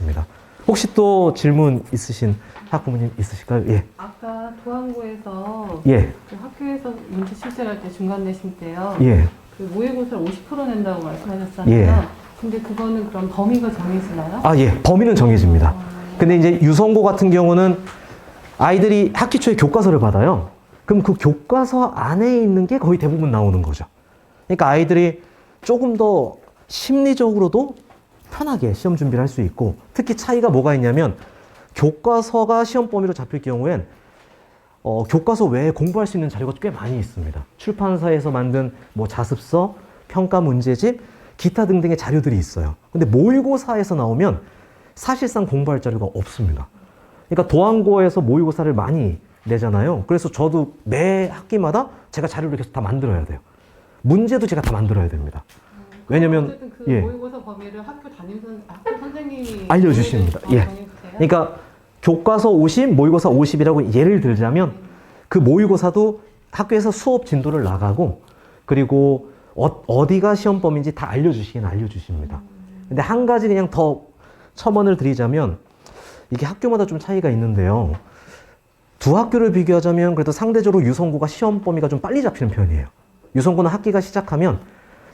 있습니다. 혹시 또 질문 있으신 학부모님 있으실까요? 예. 아까 도안고에서 예. 그 학교에서 문제 출제할 때 중간 내신 때요. 예. 그 모의고사를 50% 낸다고 말씀하셨잖아요. 예. 근데 그거는 그럼 범위가 정해지나요? 아, 예. 범위는 정해집니다. 근데 이제 유성고 같은 경우는 아이들이 학기 초에 교과서를 받아요. 그럼 그 교과서 안에 있는 게 거의 대부분 나오는 거죠. 그러니까 아이들이 조금 더 심리적으로도 편하게 시험 준비를 할 수 있고, 특히 차이가 뭐가 있냐면 교과서가 시험 범위로 잡힐 경우엔 교과서 외에 공부할 수 있는 자료가 꽤 많이 있습니다. 출판사에서 만든 뭐 자습서, 평가 문제집, 기타 등등의 자료들이 있어요. 근데 모의고사에서 나오면 사실상 공부할 자료가 없습니다. 그러니까 도안고에서 모의고사를 많이 내잖아요. 그래서 저도 매 학기마다 제가 자료를 계속 다 만들어야 돼요. 문제도 제가 다 만들어야 됩니다. 왜냐면 어쨌든 그 모의고사 범위를 학교 학교 선생님이 알려주십니다. 예. 그러니까 교과서 50, 모의고사 50이라고 예를 들자면 그 모의고사도 학교에서 수업 진도를 나가고, 그리고 어디가 시험 범위인지 다 알려주시긴 알려주십니다. 근데 한 가지 그냥 더 첨언을 드리자면, 이게 학교마다 좀 차이가 있는데요. 두 학교를 비교하자면 그래도 상대적으로 유성고가 시험 범위가 좀 빨리 잡히는 편이에요. 유성고는 학기가 시작하면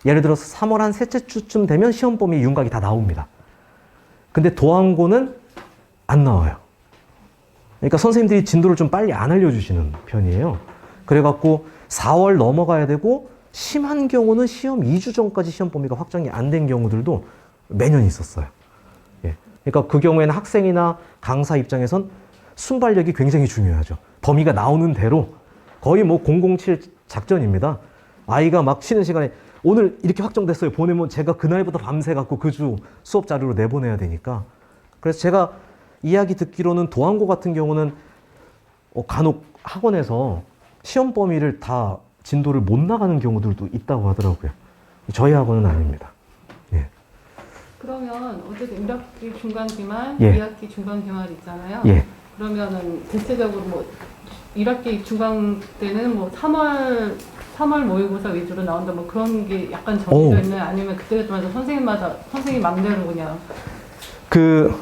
예를 들어서 3월 한 셋째 주쯤 되면 시험 범위 윤곽이 다 나옵니다. 근데 도안고는 안 나와요. 그러니까 선생님들이 진도를 좀 빨리 안 알려주시는 편이에요. 그래갖고 4월 넘어가야 되고, 심한 경우는 시험 2주 전까지 시험 범위가 확정이 안 된 경우들도 매년 있었어요. 예. 그러니까 그 경우에는 학생이나 강사 입장에선 순발력이 굉장히 중요하죠. 범위가 나오는 대로 거의 뭐 007 작전입니다. 아이가 막 쉬는 시간에 오늘 이렇게 확정됐어요. 보내면 제가 그날부터 밤새 갖고 그 주 수업 자료로 내보내야 되니까. 그래서 제가 이야기 듣기로는 도안고 같은 경우는 간혹 학원에서 시험 범위를 다 진도를 못 나가는 경우들도 있다고 하더라고요. 저희 학원은 아닙니다. 예. 그러면 어쨌든 1학기 중간 기말, 예. 2학기 중간 기말 있잖아요. 예. 그러면은 대체적으로 뭐 1학기 중간 때는 뭐 3월 모의고사 위주로 나온다 뭐 그런 게 약간 정해져 있나요? 아니면 그때그때마다 선생님 맘대로 그냥 그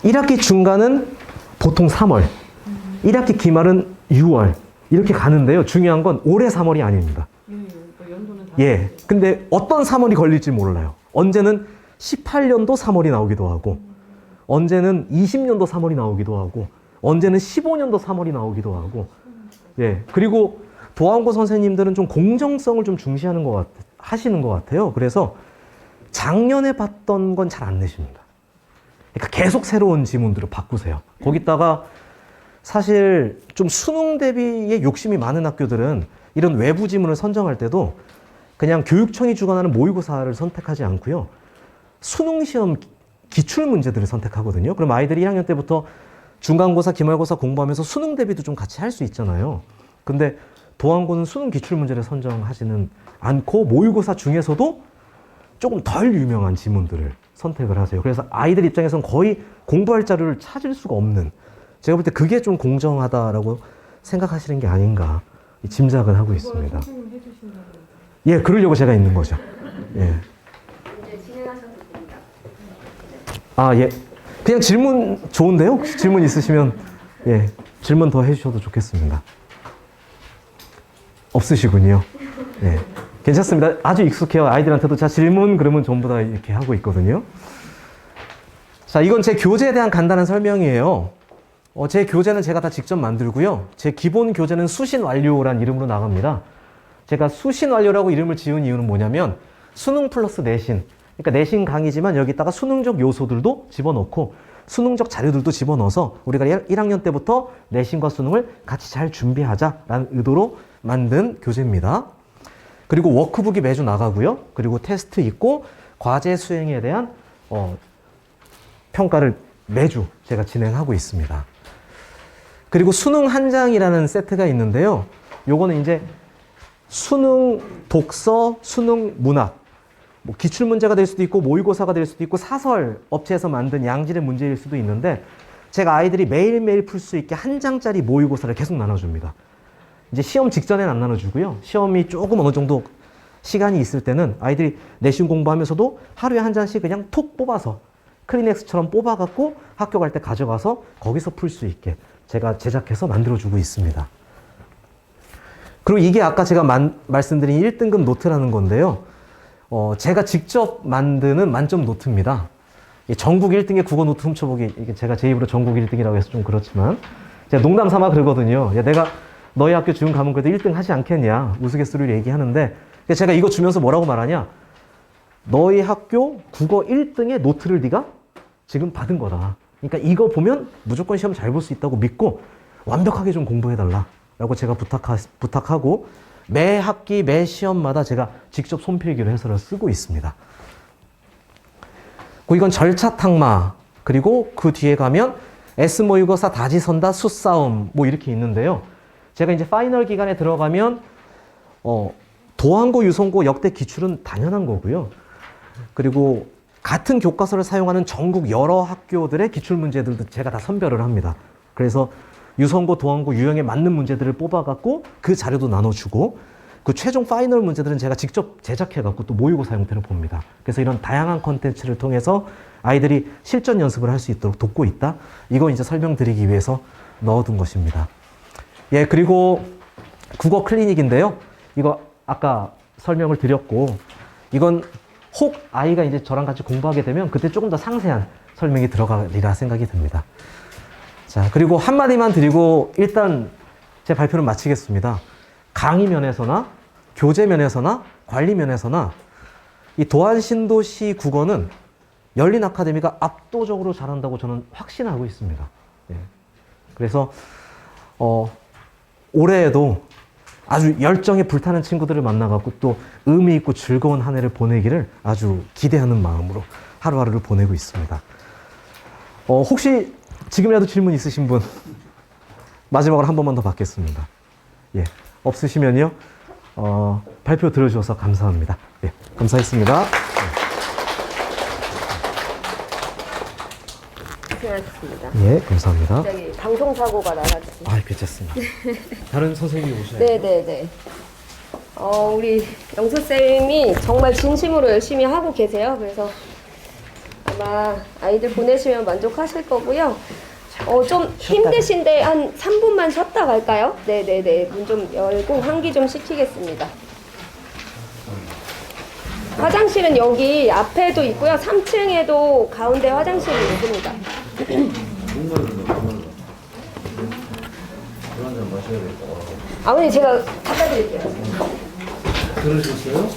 1학기 중간은 보통 3월, 1학기 기말은 6월 이렇게 가는데요. 중요한 건 올해 3월이 아닙니다. 연도는 다 예. 근데 어떤 3월이 걸릴지 몰라요. 언제는 18년도 3월이 나오기도 하고, 언제는 20년도 3월이 나오기도 하고, 언제는 15년도 3월이 나오기도 하고. 예. 그리고 도안고 선생님들은 좀 공정성을 좀 중시하는 하시는 것 같아요. 그래서 작년에 봤던 건 잘 안 내십니다. 그러니까 계속 새로운 지문들을 바꾸세요. 거기다가 사실 좀 수능 대비에 욕심이 많은 학교들은 이런 외부 지문을 선정할 때도 그냥 교육청이 주관하는 모의고사를 선택하지 않고요. 수능 시험 기출 문제들을 선택하거든요. 그럼 아이들이 1학년 때부터 중간고사, 기말고사 공부하면서 수능 대비도 좀 같이 할 수 있잖아요. 근데 도안고는 수능 기출 문제를 선정하지는 않고 모의고사 중에서도 조금 덜 유명한 지문들을 선택을 하세요. 그래서 아이들 입장에서는 거의 공부할 자료를 찾을 수가 없는, 제가 볼 때 그게 좀 공정하다라고 생각하시는 게 아닌가 짐작을 하고 있습니다. 선생님 해주신다고 예, 그러려고 제가 있는 거죠. 예. 이제 진행하셔도 됩니다. 아, 예. 그냥 질문 좋은데요? 혹시 질문 있으시면 예, 질문 더 해주셔도 좋겠습니다. 없으시군요. 예. 괜찮습니다. 아주 익숙해요. 아이들한테도 자, 질문 그러면 전부 다 이렇게 하고 있거든요. 자, 이건 제 교재에 대한 간단한 설명이에요. 제 교재는 제가 다 직접 만들고요. 제 기본 교재는 수신완료란 이름으로 나갑니다. 제가 수신완료라고 이름을 지은 이유는 뭐냐면 수능 플러스 내신, 그러니까 내신 강의지만 여기다가 수능적 요소들도 집어넣고 수능적 자료들도 집어넣어서 우리가 1학년 때부터 내신과 수능을 같이 잘 준비하자라는 의도로 만든 교재입니다. 그리고 워크북이 매주 나가고요. 그리고 테스트 있고 과제 수행에 대한 평가를 매주 제가 진행하고 있습니다. 그리고 수능 한 장이라는 세트가 있는데요. 요거는 이제 수능 독서, 수능 문학, 뭐 기출문제가 될 수도 있고 모의고사가 될 수도 있고 사설 업체에서 만든 양질의 문제일 수도 있는데, 제가 아이들이 매일매일 풀 수 있게 한 장짜리 모의고사를 계속 나눠줍니다. 이제 시험 직전엔 안 나눠주고요. 시험이 조금 어느 정도 시간이 있을 때는 아이들이 내신 공부하면서도 하루에 한 장씩 그냥 톡 뽑아서 크리넥스처럼 뽑아갖고 학교 갈 때 가져가서 거기서 풀 수 있게 제가 제작해서 만들어주고 있습니다. 그리고 이게 아까 제가 말씀드린 1등급 노트라는 건데요. 제가 직접 만드는 만점 노트입니다. 전국 1등의 국어 노트 훔쳐보기, 이게 제가 제 입으로 전국 1등이라고 해서 좀 그렇지만, 제가 농담 삼아 그러거든요. 야, 내가 너희 학교 지금 가면 그래도 1등 하지 않겠냐, 우스갯소리를 얘기하는데, 제가 이거 주면서 뭐라고 말하냐, 너희 학교 국어 1등의 노트를 네가 지금 받은 거다. 그러니까 이거 보면 무조건 시험 잘 볼 수 있다고 믿고 완벽하게 좀 공부해달라 라고 제가 부탁하고, 매 학기 매 시험마다 제가 직접 손필기로 해설을 쓰고 있습니다. 이건 절차탕마, 그리고 그 뒤에 가면 S 모의고사 다지선다 수싸움 뭐 이렇게 있는데요. 제가 이제 파이널 기간에 들어가면 도항고 유성고 역대 기출은 당연한 거고요. 그리고 같은 교과서를 사용하는 전국 여러 학교들의 기출 문제들도 제가 다 선별을 합니다. 그래서 유성고, 도항고, 유형에 맞는 문제들을 뽑아갖고 그 자료도 나눠주고, 그 최종 파이널 문제들은 제가 직접 제작해갖고 또 모의고사 형태로 봅니다. 그래서 이런 다양한 콘텐츠를 통해서 아이들이 실전 연습을 할 수 있도록 돕고 있다. 이거 이제 설명드리기 위해서 넣어둔 것입니다. 예, 그리고 국어 클리닉인데요. 이거 아까 설명을 드렸고, 이건 혹 아이가 이제 저랑 같이 공부하게 되면 그때 조금 더 상세한 설명이 들어가리라 생각이 듭니다. 자, 그리고 한마디만 드리고 일단 제 발표는 마치겠습니다. 강의 면에서나 교재 면에서나 관리 면에서나 이 도안신도시 국어는 열린 아카데미가 압도적으로 잘한다고 저는 확신하고 있습니다. 예. 그래서 올해에도 아주 열정에 불타는 친구들을 만나갖고 또 의미 있고 즐거운 한 해를 보내기를 아주 기대하는 마음으로 하루하루를 보내고 있습니다. 혹시 지금이라도 질문 있으신 분 마지막으로 한 번만 더 받겠습니다. 예, 없으시면요 발표 들어주셔서 감사합니다. 예, 감사했습니다. 고생하셨습니다. 예, 감사합니다. 갑자기 방송사고가 나가지고. 아, 괜찮습니다. 다른 선생님이 오셔야 네네네. 우리 영수쌤이 정말 진심으로 열심히 하고 계세요. 그래서 아마 아이들 보내시면 만족하실 거고요. 좀 힘드신데 한 3분만 쉬었다 갈까요? 네네네. 문 좀 열고 환기 좀 시키겠습니다. 화장실은 여기 앞에도 있고요. 3층에도 가운데 화장실이 있습니다. 아버님 제가 갖다 드릴게요. 들으셨어요?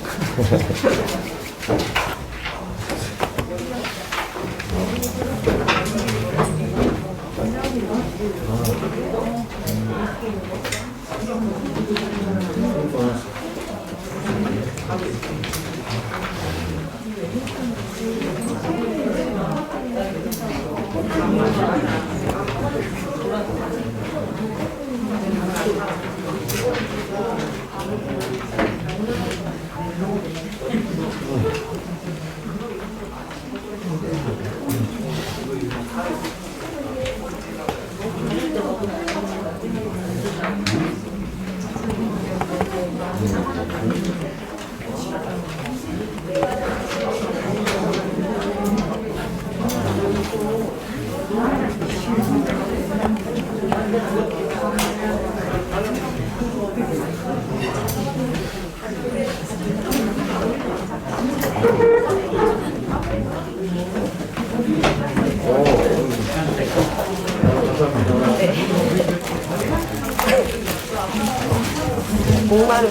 목마르.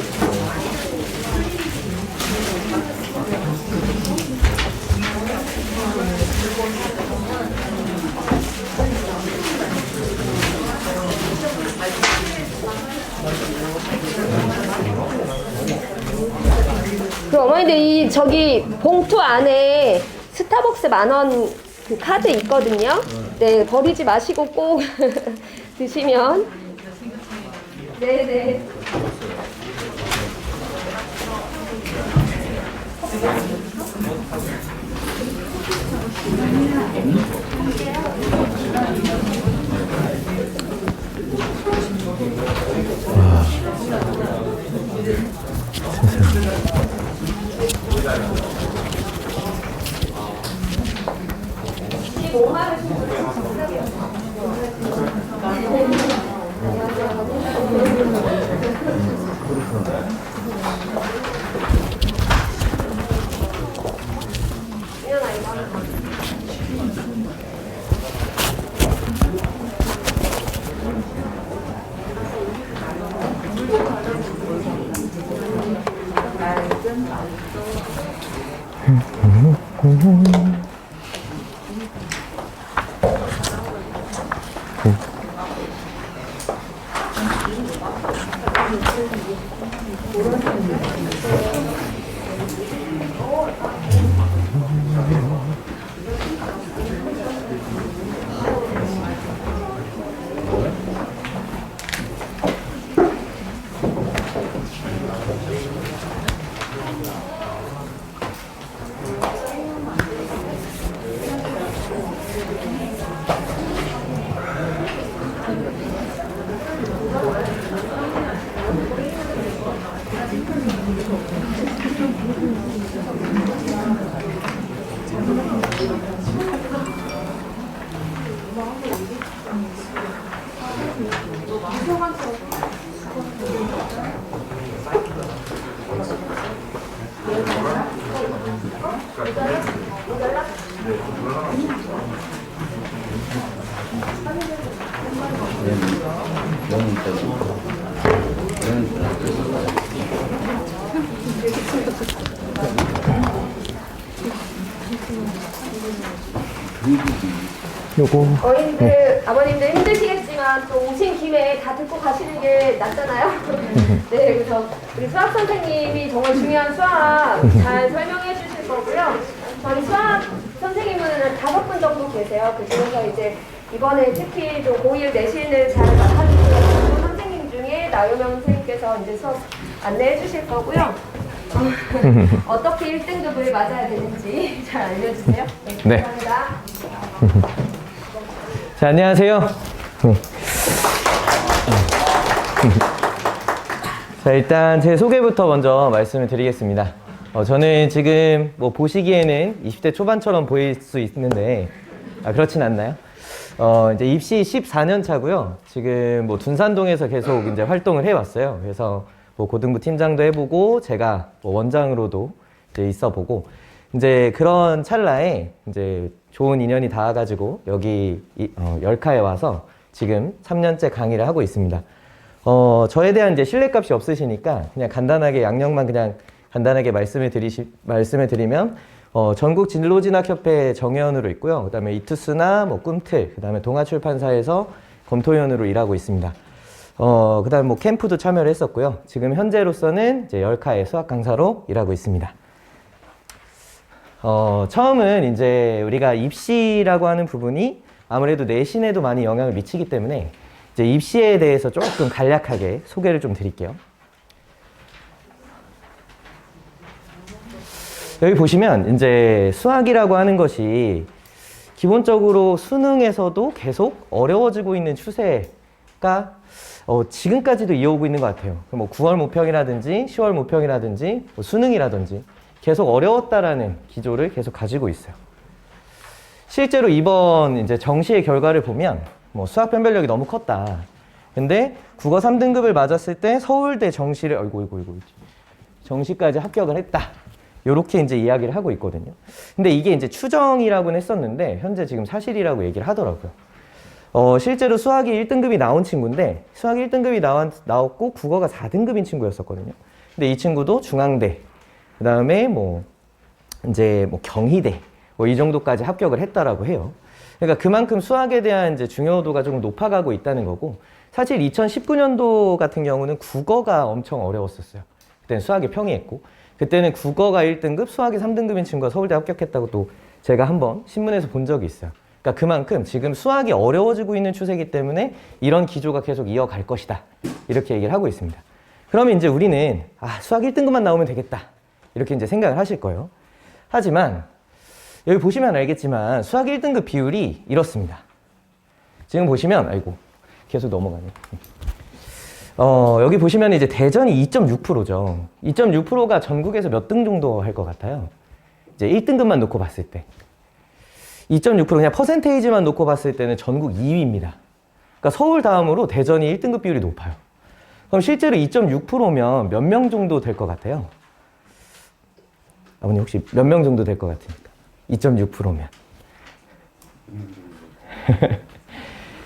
그 어머니들 이 저기 봉투 안에 스타벅스 10,000원 그 카드 있거든요. 네, 버리지 마시고 꼭 드시면. 네네. 요거 어린이들, 아버님들 힘드시겠지만 또 오신 김에 다 듣고 가시는 게 낫잖아요. 네, 그래서 우리 수학 선생님이 정말 중요한 수학 잘 설명해 주실 거고요. 저희 수학 선생님은 한 5분 정도 계세요. 그 중에서 이제 이번에 특히 좀 고1 내신을 잘 맡아주시는 선생님 중에 나유명 선생님께서 이제 수업 안내해 주실 거고요. 어떻게 1등급을 맞아야 되는지 잘 알려주세요. 네. 감사합니다. 자, 안녕하세요. 자, 일단 제 소개부터 먼저 말씀을 드리겠습니다. 저는 지금 뭐 보시기에는 20대 초반처럼 보일 수 있는데, 그렇진 않나요? 이제 입시 14년 차고요. 지금 뭐 둔산동에서 계속 이제 활동을 해왔어요. 그래서 뭐 고등부 팀장도 해보고, 제가 뭐 원장으로도 이제 있어보고, 이제 그런 찰나에 이제 좋은 인연이 닿아가지고 여기 열카에 와서 지금 3년째 강의를 하고 있습니다. 저에 대한 이제 신뢰값이 없으시니까 그냥 간단하게 양력만 그냥 간단하게 말씀을 드리면 전국 진로진학협회 정회원으로 있고요. 그 다음에 이투스나 뭐 꿈틀, 그 다음에 동아출판사에서 검토위원으로 일하고 있습니다. 그 다음에 뭐 캠프도 참여를 했었고요. 지금 현재로서는 이제 열카의 수학 강사로 일하고 있습니다. 처음은 이제 우리가 입시라고 하는 부분이 아무래도 내신에도 많이 영향을 미치기 때문에 이제 입시에 대해서 조금 간략하게 소개를 좀 드릴게요. 여기 보시면 이제 수학이라고 하는 것이 기본적으로 수능에서도 계속 어려워지고 있는 추세가 지금까지도 이어오고 있는 것 같아요. 뭐 9월 모평이라든지 10월 모평이라든지 뭐 수능이라든지 계속 어려웠다라는 기조를 계속 가지고 있어요. 실제로 이번 이제 정시의 결과를 보면 뭐 수학 변별력이 너무 컸다. 근데 국어 3등급을 맞았을 때 서울대 정시를 정시까지 합격을 했다. 요렇게 이제 이야기를 하고 있거든요. 근데 이게 이제 추정이라고는 했었는데 현재 지금 사실이라고 얘기를 하더라고요. 실제로 수학이 1등급이 나온 친구인데 수학이 1등급이 나왔고 국어가 4등급인 친구였었거든요. 근데 이 친구도 중앙대, 그 다음에 뭐 이제 뭐 경희대 뭐 이 정도까지 합격을 했다라고 해요. 그러니까 그만큼 수학에 대한 이제 중요도가 조금 높아가고 있다는 거고, 사실 2019년도 같은 경우는 국어가 엄청 어려웠었어요. 그때는 수학이 평이했고, 그때는 국어가 1등급, 수학이 3등급인 친구가 서울대 합격했다고 또 제가 한번 신문에서 본 적이 있어요. 그러니까 그만큼 지금 수학이 어려워지고 있는 추세이기 때문에 이런 기조가 계속 이어갈 것이다. 이렇게 얘기를 하고 있습니다. 그러면 이제 우리는 수학 1등급만 나오면 되겠다. 이렇게 이제 생각을 하실 거예요. 하지만 여기 보시면 알겠지만 수학 1등급 비율이 이렇습니다. 지금 보시면 계속 넘어가네. 여기 보시면 이제 대전이 2.6%죠. 2.6%가 전국에서 몇 등 정도 할 것 같아요? 이제 1등급만 놓고 봤을 때. 2.6% 그냥 퍼센테이지만 놓고 봤을 때는 전국 2위입니다. 그러니까 서울 다음으로 대전이 1등급 비율이 높아요. 그럼 실제로 2.6%면 몇 명 정도 될 것 같아요? 아버님 혹시 몇 명 정도 될 것 같으니까? 2.6%면.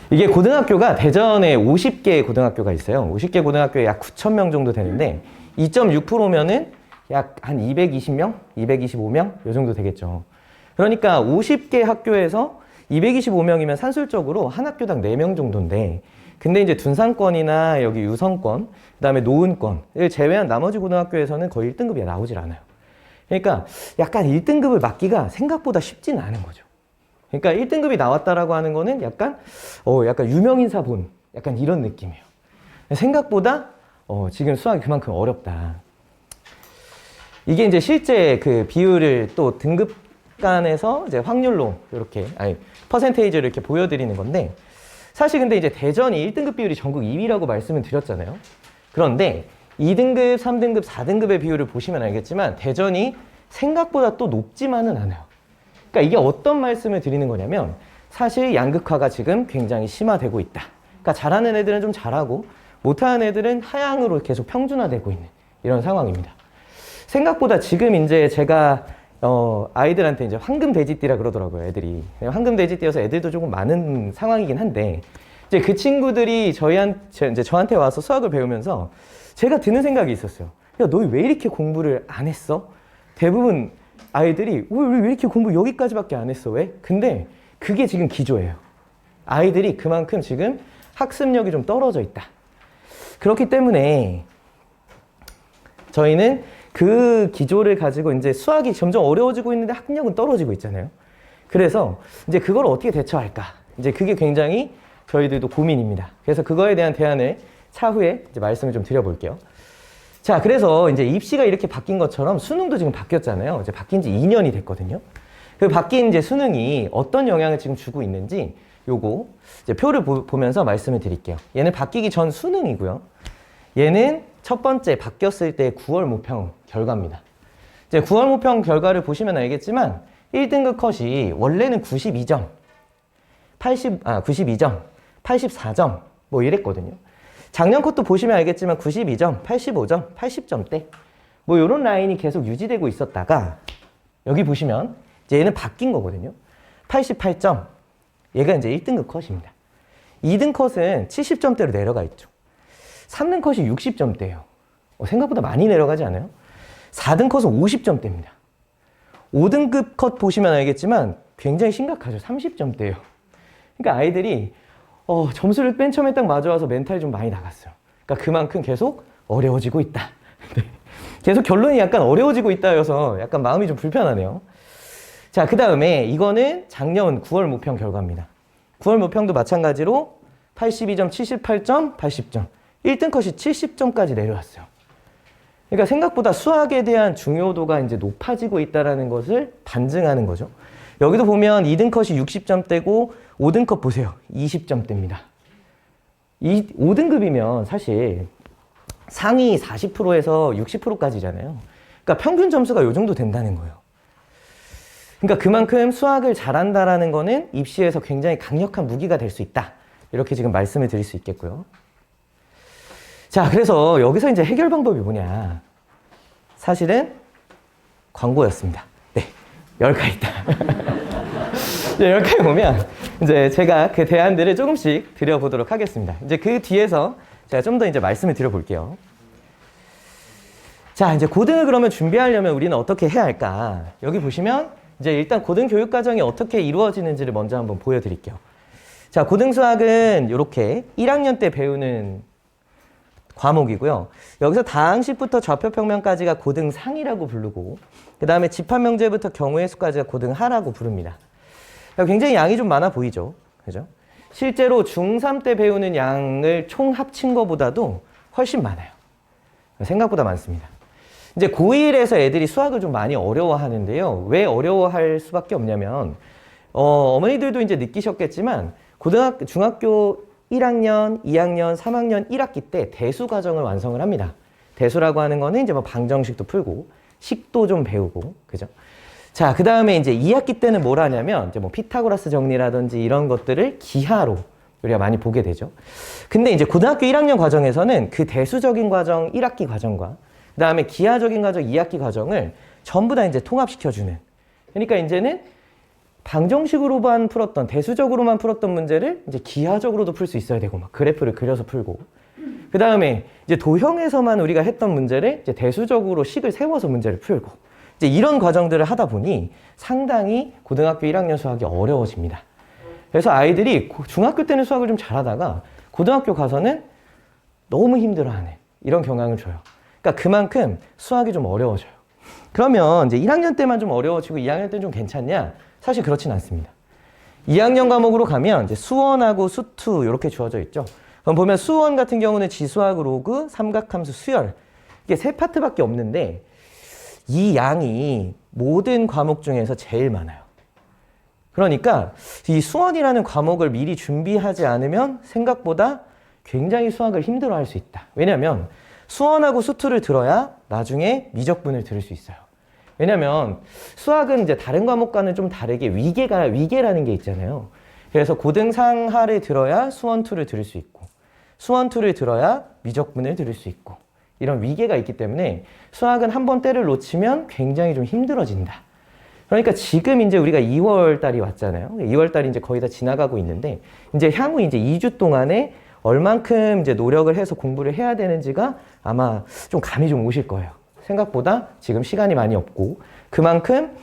이게 고등학교가 대전에 50개 고등학교가 있어요. 50개 고등학교에 약 9,000명 정도 되는데 2.6%면은 약 한 220명? 225명? 요 정도 되겠죠. 그러니까 50개 학교에서 225명이면 산술적으로 한 학교당 4명 정도인데 근데 이제 둔산권이나 여기 유성권, 그 다음에 노은권을 제외한 나머지 고등학교에서는 거의 1등급이 나오질 않아요. 그러니까 약간 1등급을 맞기가 생각보다 쉽지는 않은 거죠. 그러니까 1등급이 나왔다라고 하는 거는 약간 유명인사 본 약간 이런 느낌이에요. 생각보다 지금 수학이 그만큼 어렵다. 이게 이제 실제 그 비율을 또 등급 간에서 이제 확률로 이렇게 퍼센테이지를 이렇게 보여드리는 건데 사실 근데 이제 대전이 1등급 비율이 전국 2위라고 말씀을 드렸잖아요. 그런데 2등급, 3등급, 4등급의 비율을 보시면 알겠지만 대전이 생각보다 또 높지만은 않아요. 그러니까 이게 어떤 말씀을 드리는 거냐면 사실 양극화가 지금 굉장히 심화되고 있다. 그러니까 잘하는 애들은 좀 잘하고 못하는 애들은 하향으로 계속 평준화되고 있는 이런 상황입니다. 생각보다 지금 이제 제가 아이들한테 이제 황금 돼지띠라 그러더라고요, 애들이. 황금 돼지띠여서 애들도 조금 많은 상황이긴 한데, 이제 그 친구들이 저한테 와서 수학을 배우면서 제가 드는 생각이 있었어요. 야, 너희 왜 이렇게 공부를 안 했어? 대부분 아이들이 왜 이렇게 공부 여기까지밖에 안 했어? 왜? 근데 그게 지금 기조예요. 아이들이 그만큼 지금 학습력이 좀 떨어져 있다. 그렇기 때문에 저희는 그 기조를 가지고 이제 수학이 점점 어려워지고 있는데 학력은 떨어지고 있잖아요. 그래서 이제 그걸 어떻게 대처할까? 이제 그게 굉장히 저희들도 고민입니다. 그래서 그거에 대한 대안을 차후에 이제 말씀을 좀 드려볼게요. 자, 그래서 이제 입시가 이렇게 바뀐 것처럼 수능도 지금 바뀌었잖아요. 이제 바뀐 지 2년이 됐거든요. 그 바뀐 이제 수능이 어떤 영향을 지금 주고 있는지 요거 이제 표를 보면서 말씀을 드릴게요. 얘는 바뀌기 전 수능이고요. 얘는 첫 번째 바뀌었을 때 9월 모평 결과입니다. 이제 9월 모평 결과를 보시면 알겠지만 1등급 컷이 원래는 92점, 84점 뭐 이랬거든요. 작년 컷도 보시면 알겠지만 92점, 85점, 80점대 뭐 이런 라인이 계속 유지되고 있었다가 여기 보시면 이제 얘는 바뀐 거거든요. 88점, 얘가 이제 1등급 컷입니다. 2등 컷은 70점대로 내려가 있죠. 3등 컷이 60점대예요. 생각보다 많이 내려가지 않아요? 4등 컷은 50점대입니다. 5등급 컷 보시면 알겠지만 굉장히 심각하죠. 30점대예요. 그러니까 아이들이 점수를 맨 처음에 딱 맞아와서 멘탈이 좀 많이 나갔어요. 그러니까 그만큼 계속 어려워지고 있다. 네. 계속 결론이 약간 어려워지고 있다여서 약간 마음이 좀 불편하네요. 자, 그 다음에 이거는 작년 9월 모평 결과입니다. 9월 모평도 마찬가지로 82점, 78점, 80점. 1등 컷이 70점까지 내려왔어요. 그러니까 생각보다 수학에 대한 중요도가 이제 높아지고 있다는 것을 반증하는 거죠. 여기도 보면 2등 컷이 60점대고 5등 컷 보세요. 20점대입니다. 5등급이면 사실 상위 40%에서 60%까지잖아요. 그러니까 평균 점수가 이 정도 된다는 거예요. 그러니까 그만큼 수학을 잘한다라는 거는 입시에서 굉장히 강력한 무기가 될 수 있다. 이렇게 지금 말씀을 드릴 수 있겠고요. 자, 그래서 여기서 이제 해결 방법이 뭐냐. 사실은 광고였습니다. 네. 10가지 있다. 네, 10가지 보면 이제 제가 그 대안들을 조금씩 드려보도록 하겠습니다. 이제 그 뒤에서 제가 좀 더 이제 말씀을 드려볼게요. 자, 이제 고등을 그러면 준비하려면 우리는 어떻게 해야 할까? 여기 보시면 이제 일단 고등 교육 과정이 어떻게 이루어지는지를 먼저 한번 보여드릴게요. 자, 고등 수학은 이렇게 1학년 때 배우는 과목이고요. 여기서 다항식부터 좌표평면까지가 고등상이라고 부르고 그 다음에 집합명제부터 경우의 수까지가 고등하라고 부릅니다. 굉장히 양이 좀 많아 보이죠? 그죠? 실제로 중3 때 배우는 양을 총 합친 것보다도 훨씬 많아요. 생각보다 많습니다. 이제 고1에서 애들이 수학을 좀 많이 어려워하는데요. 왜 어려워할 수밖에 없냐면 어머니들도 이제 느끼셨겠지만 중학교 1학년, 2학년, 3학년 1학기 때 대수 과정을 완성을 합니다. 대수라고 하는 거는 이제 뭐 방정식도 풀고 식도 좀 배우고, 그죠? 자, 그 다음에 이제 2학기 때는 뭘 하냐면, 이제 뭐 피타고라스 정리라든지 이런 것들을 기하로 우리가 많이 보게 되죠. 근데 이제 고등학교 1학년 과정에서는 그 대수적인 과정 1학기 과정과 그 다음에 기하적인 과정 2학기 과정을 전부 다 이제 통합시켜주는. 그러니까 이제는 방정식으로만 풀었던, 대수적으로만 풀었던 문제를 이제 기하적으로도 풀 수 있어야 되고, 막 그래프를 그려서 풀고. 그 다음에 이제 도형에서만 우리가 했던 문제를 이제 대수적으로 식을 세워서 문제를 풀고. 이제 이런 과정들을 하다 보니 상당히 고등학교 1학년 수학이 어려워집니다. 그래서 아이들이 중학교 때는 수학을 좀 잘하다가 고등학교 가서는 너무 힘들어하는 이런 경향을 줘요. 그러니까 그만큼 수학이 좀 어려워져요. 그러면 이제 1학년 때만 좀 어려워지고 2학년 때는 좀 괜찮냐? 사실 그렇진 않습니다. 2학년 과목으로 가면 이제 수원하고 수투 이렇게 주어져 있죠. 그럼 보면 수원 같은 경우는 지수학, 로그, 삼각함수, 수열 이게 3파트밖에 없는데 이 양이 모든 과목 중에서 제일 많아요. 그러니까 이 수원이라는 과목을 미리 준비하지 않으면 생각보다 굉장히 수학을 힘들어할 수 있다. 왜냐하면 수원하고 수투를 들어야 나중에 미적분을 들을 수 있어요. 왜냐하면 수학은 이제 다른 과목과는 좀 다르게 위계라는 게 있잖아요. 그래서 고등상하를 들어야 수원2를 들을 수 있고 수원2를 들어야 미적분을 들을 수 있고 이런 위계가 있기 때문에 수학은 한번 때를 놓치면 굉장히 좀 힘들어진다. 그러니까 지금 이제 우리가 2월 달이 왔잖아요. 2월 달이 이제 거의 다 지나가고 있는데 이제 향후 이제 2주 동안에 얼만큼 이제 노력을 해서 공부를 해야 되는지가 아마 좀 감이 좀 오실 거예요. 생각보다 지금 시간이 많이 없고 그만큼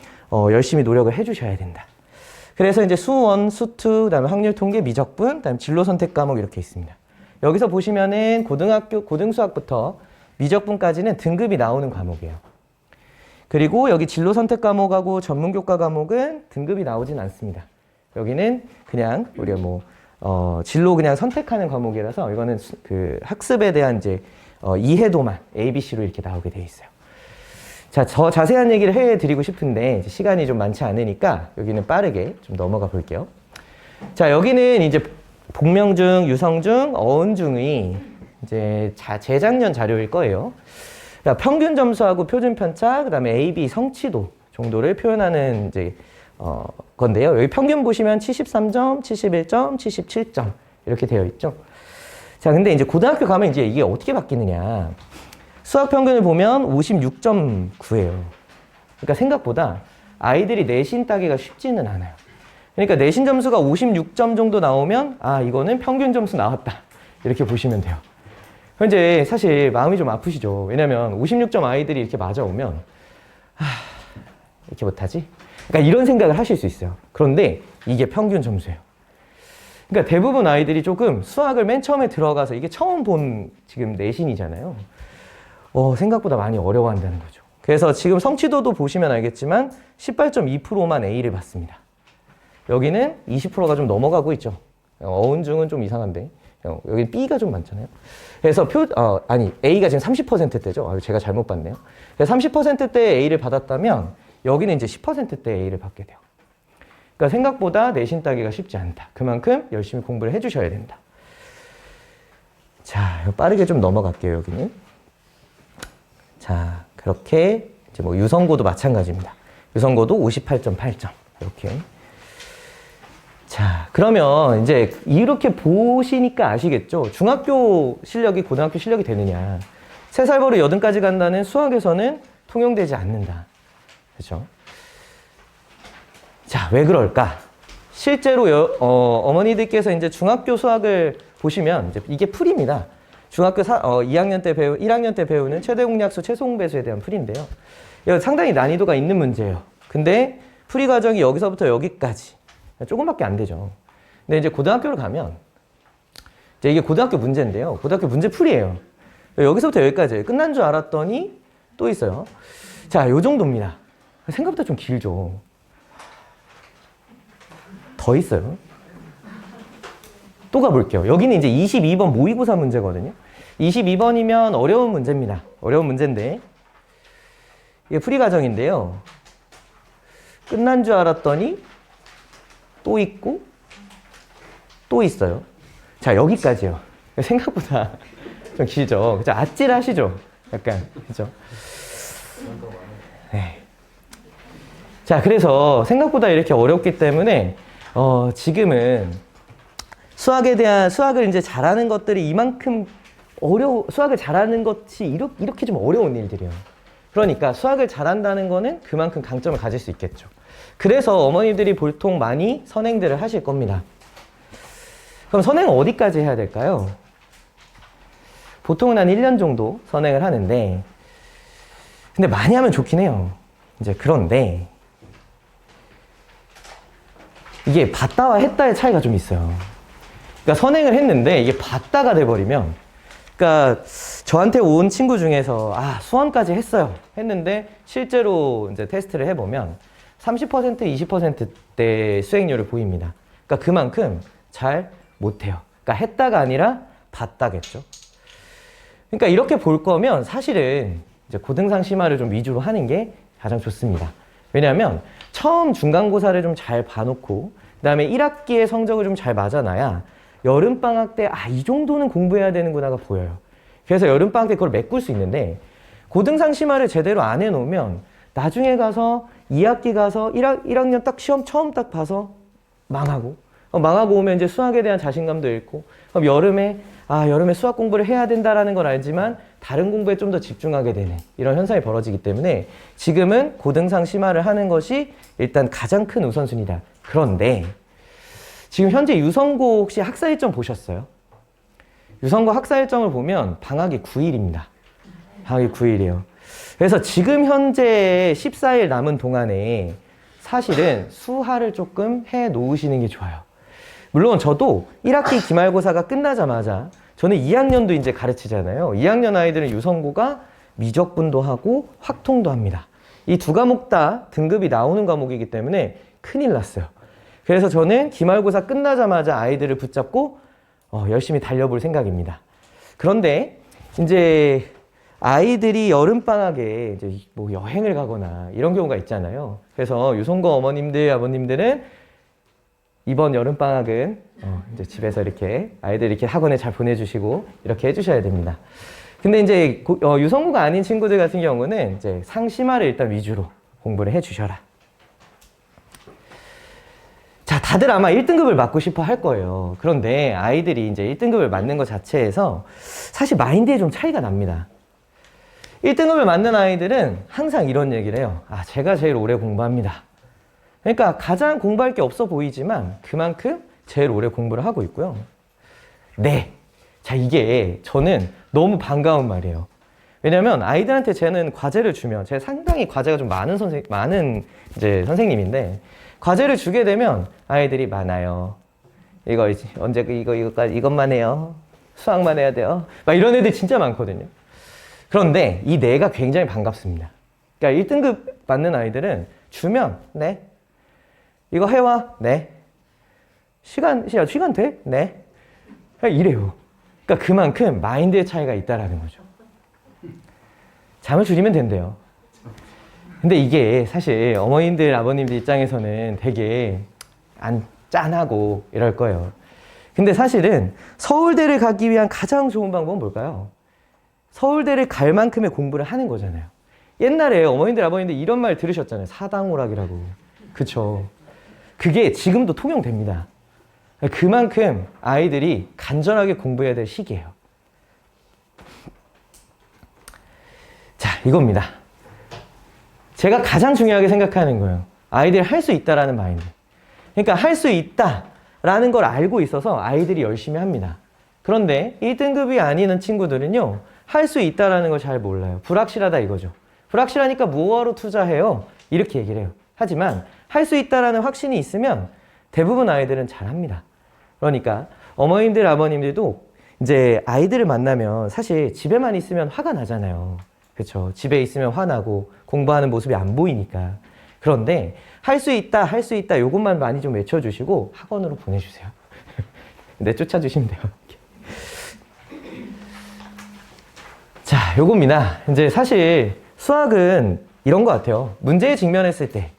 열심히 노력을 해주셔야 된다. 그래서 이제 수원, 수투, 그다음에 확률 통계, 미적분, 그다음에 진로 선택 과목 이렇게 있습니다. 여기서 보시면은 고등수학부터 미적분까지는 등급이 나오는 과목이에요. 그리고 여기 진로 선택 과목하고 전문교과 과목은 등급이 나오진 않습니다. 여기는 그냥 우리가 진로 그냥 선택하는 과목이라서 이거는 그 학습에 대한 이제 이해도만 ABC로 이렇게 나오게 돼 있어요. 자, 더 자세한 얘기를 해드리고 싶은데 이제 시간이 좀 많지 않으니까 여기는 빠르게 좀 넘어가 볼게요. 자, 여기는 이제 복명중, 유성중, 어은중의 이제 재작년 자료일 거예요. 그러니까 평균 점수하고 표준 편차, 그다음에 A, B 성취도 정도를 표현하는 이제 건데요. 여기 평균 보시면 73점, 71점, 77점 이렇게 되어 있죠. 자, 근데 이제 고등학교 가면 이제 이게 어떻게 바뀌느냐? 수학 평균을 보면 56.9예요. 그러니까 생각보다 아이들이 내신 따기가 쉽지는 않아요. 그러니까 내신 점수가 56점 정도 나오면 아, 이거는 평균 점수 나왔다. 이렇게 보시면 돼요. 현재 사실 마음이 좀 아프시죠. 왜냐면 56점 아이들이 이렇게 맞아오면 이렇게 못하지? 그러니까 이런 생각을 하실 수 있어요. 그런데 이게 평균 점수예요. 그러니까 대부분 아이들이 조금 수학을 맨 처음에 들어가서 이게 처음 본 지금 내신이잖아요. 생각보다 많이 어려워한다는 거죠. 그래서 지금 성취도도 보시면 알겠지만 18.2%만 A를 받습니다. 여기는 20%가 좀 넘어가고 있죠. 어은중은 좀 이상한데 여기 B가 좀 많잖아요. 그래서 A가 지금 30%대죠. 제가 잘못 봤네요. 그래서 30%대 A를 받았다면 여기는 이제 10%대 A를 받게 돼요. 그러니까 생각보다 내신 따기가 쉽지 않다. 그만큼 열심히 공부를 해주셔야 된다. 자, 빠르게 좀 넘어갈게요. 여기는. 자, 그렇게 이제 유성고도 마찬가지입니다. 유성고도 58.8점 이렇게. 자, 그러면 이제 이렇게 보시니까 아시겠죠? 중학교 실력이 고등학교 실력이 되느냐. 3살 버릇 80까지 간다는 수학에서는 통용되지 않는다. 그렇죠? 자, 왜 그럴까? 실제로 어머니들께서 이제 중학교 수학을 보시면 이제 이게 풀입니다. 중학교 1학년 때 배우는 최대 공약수, 최소 공배수에 대한 풀인데요. 이거 상당히 난이도가 있는 문제예요. 근데 풀이 과정이 여기서부터 여기까지 조금밖에 안 되죠. 근데 이제 고등학교를 가면 이제 이게 고등학교 문제인데요. 고등학교 문제 풀이에요. 여기서부터 여기까지 끝난 줄 알았더니 또 있어요. 자, 요 정도입니다. 생각보다 좀 길죠. 더 있어요. 또 가볼게요. 여기는 이제 22번 모의고사 문제거든요. 22번이면 어려운 문제입니다. 어려운 문제인데 이게 풀이 과정인데요. 끝난 줄 알았더니 또 있고 또 있어요. 자, 여기까지요. 생각보다 좀 길죠. 그죠? 아찔하시죠? 약간 그죠? 네. 자, 그래서 생각보다 이렇게 어렵기 때문에 지금은 수학을 이제 잘하는 것들이 이만큼 수학을 잘하는 것이 이렇게 좀 어려운 일들이에요. 그러니까 수학을 잘한다는 거는 그만큼 강점을 가질 수 있겠죠. 그래서 어머니들이 보통 많이 선행들을 하실 겁니다. 그럼 선행은 어디까지 해야 될까요? 보통은 한 1년 정도 선행을 하는데, 근데 많이 하면 좋긴 해요. 이제 그런데 이게 봤다와 했다의 차이가 좀 있어요. 그러니까 선행을 했는데 이게 봤다가 돼버리면, 그러니까 저한테 온 친구 중에서 수험까지 했어요 했는데 실제로 이제 테스트를 해보면 30%, 20%대 수행률을 보입니다. 그러니까 그만큼 잘 못해요. 그러니까 했다가 아니라 봤다겠죠. 그러니까 이렇게 볼 거면 사실은 이제 고등상 심화를 좀 위주로 하는 게 가장 좋습니다. 왜냐하면 처음 중간고사를 좀 잘 봐놓고 그 다음에 1학기의 성적을 좀 잘 맞아놔야 여름방학 때 이 정도는 공부해야 되는구나가 보여요. 그래서 여름방학 때 그걸 메꿀 수 있는데 고등상 심화를 제대로 안 해놓으면 나중에 가서 2학기 가서 1학년 딱 시험 처음 딱 봐서 망하고 망하고 오면 이제 수학에 대한 자신감도 잃고 그럼 여름에 수학 공부를 해야 된다라는 걸 알지만 다른 공부에 좀 더 집중하게 되는 이런 현상이 벌어지기 때문에 지금은 고등상 심화를 하는 것이 일단 가장 큰 우선순위다. 그런데 지금 현재 유성고 혹시 학사 일정 보셨어요? 유성고 학사 일정을 보면 방학이 9일입니다. 방학이 9일이에요. 그래서 지금 현재 14일 남은 동안에 사실은 수하를 조금 해 놓으시는 게 좋아요. 물론 저도 1학기 기말고사가 끝나자마자 저는 2학년도 이제 가르치잖아요. 2학년 아이들은 유성고가 미적분도 하고 확통도 합니다. 이 두 과목 다 등급이 나오는 과목이기 때문에 큰일 났어요. 그래서 저는 기말고사 끝나자마자 아이들을 붙잡고 열심히 달려볼 생각입니다. 그런데 이제 아이들이 여름방학에 이제 뭐 여행을 가거나 이런 경우가 있잖아요. 그래서 유성고 어머님들, 아버님들은 이번 여름방학은 이제 집에서 이렇게 아이들 이렇게 학원에 잘 보내주시고 이렇게 해주셔야 됩니다. 근데 이제 유성고가 아닌 친구들 같은 경우는 이제 상심화를 일단 위주로 공부를 해주셔라. 자, 다들 아마 1등급을 맞고 싶어 할 거예요. 그런데 아이들이 이제 1등급을 맞는 것 자체에서 사실 마인드에 좀 차이가 납니다. 1등급을 맞는 아이들은 항상 이런 얘기를 해요. 제가 제일 오래 공부합니다. 그러니까 가장 공부할 게 없어 보이지만 그만큼 제일 오래 공부를 하고 있고요. 네. 자, 이게 저는 너무 반가운 말이에요. 왜냐면 아이들한테 저는 과제를 주면, 제가 상당히 과제가 좀 많은 이제 선생님인데, 과제를 주게 되면 아이들이 많아요. 이거 언제 이거까지 이것만 해요. 수학만 해야 돼요. 막 이런 애들 진짜 많거든요. 그런데 이 네가 굉장히 반갑습니다. 그러니까 1등급 받는 아이들은 주면 네. 이거 해와? 네. 시간 돼? 네. 이래요. 그러니까 그만큼 마인드의 차이가 있다라는 거죠. 잠을 줄이면 된대요. 근데 이게 사실 어머님들, 아버님들 입장에서는 되게 짠하고 이럴 거예요. 근데 사실은 서울대를 가기 위한 가장 좋은 방법은 뭘까요? 서울대를 갈 만큼의 공부를 하는 거잖아요. 옛날에 어머님들, 아버님들 이런 말 들으셨잖아요. 사당오락이라고. 그쵸. 그게 지금도 통용됩니다. 그만큼 아이들이 간절하게 공부해야 될 시기예요. 자, 이겁니다. 제가 가장 중요하게 생각하는 거예요. 아이들이 할 수 있다라는 마인드. 그러니까 할 수 있다라는 걸 알고 있어서 아이들이 열심히 합니다. 그런데 1등급이 아닌 친구들은요, 할 수 있다라는 걸 잘 몰라요. 불확실하다 이거죠. 불확실하니까 뭐하러 투자해요? 이렇게 얘기를 해요. 하지만 할 수 있다라는 확신이 있으면 대부분 아이들은 잘합니다. 그러니까 어머님들, 아버님들도 이제 아이들을 만나면 사실 집에만 있으면 화가 나잖아요. 그렇죠? 집에 있으면 화나고 공부하는 모습이 안 보이니까. 그런데 할 수 있다, 할 수 있다 이것만 많이 좀 외쳐주시고 학원으로 보내주세요. 네, 쫓아주시면 돼요. 자, 요겁니다. 이제 사실 수학은 이런 것 같아요. 문제에 직면했을 때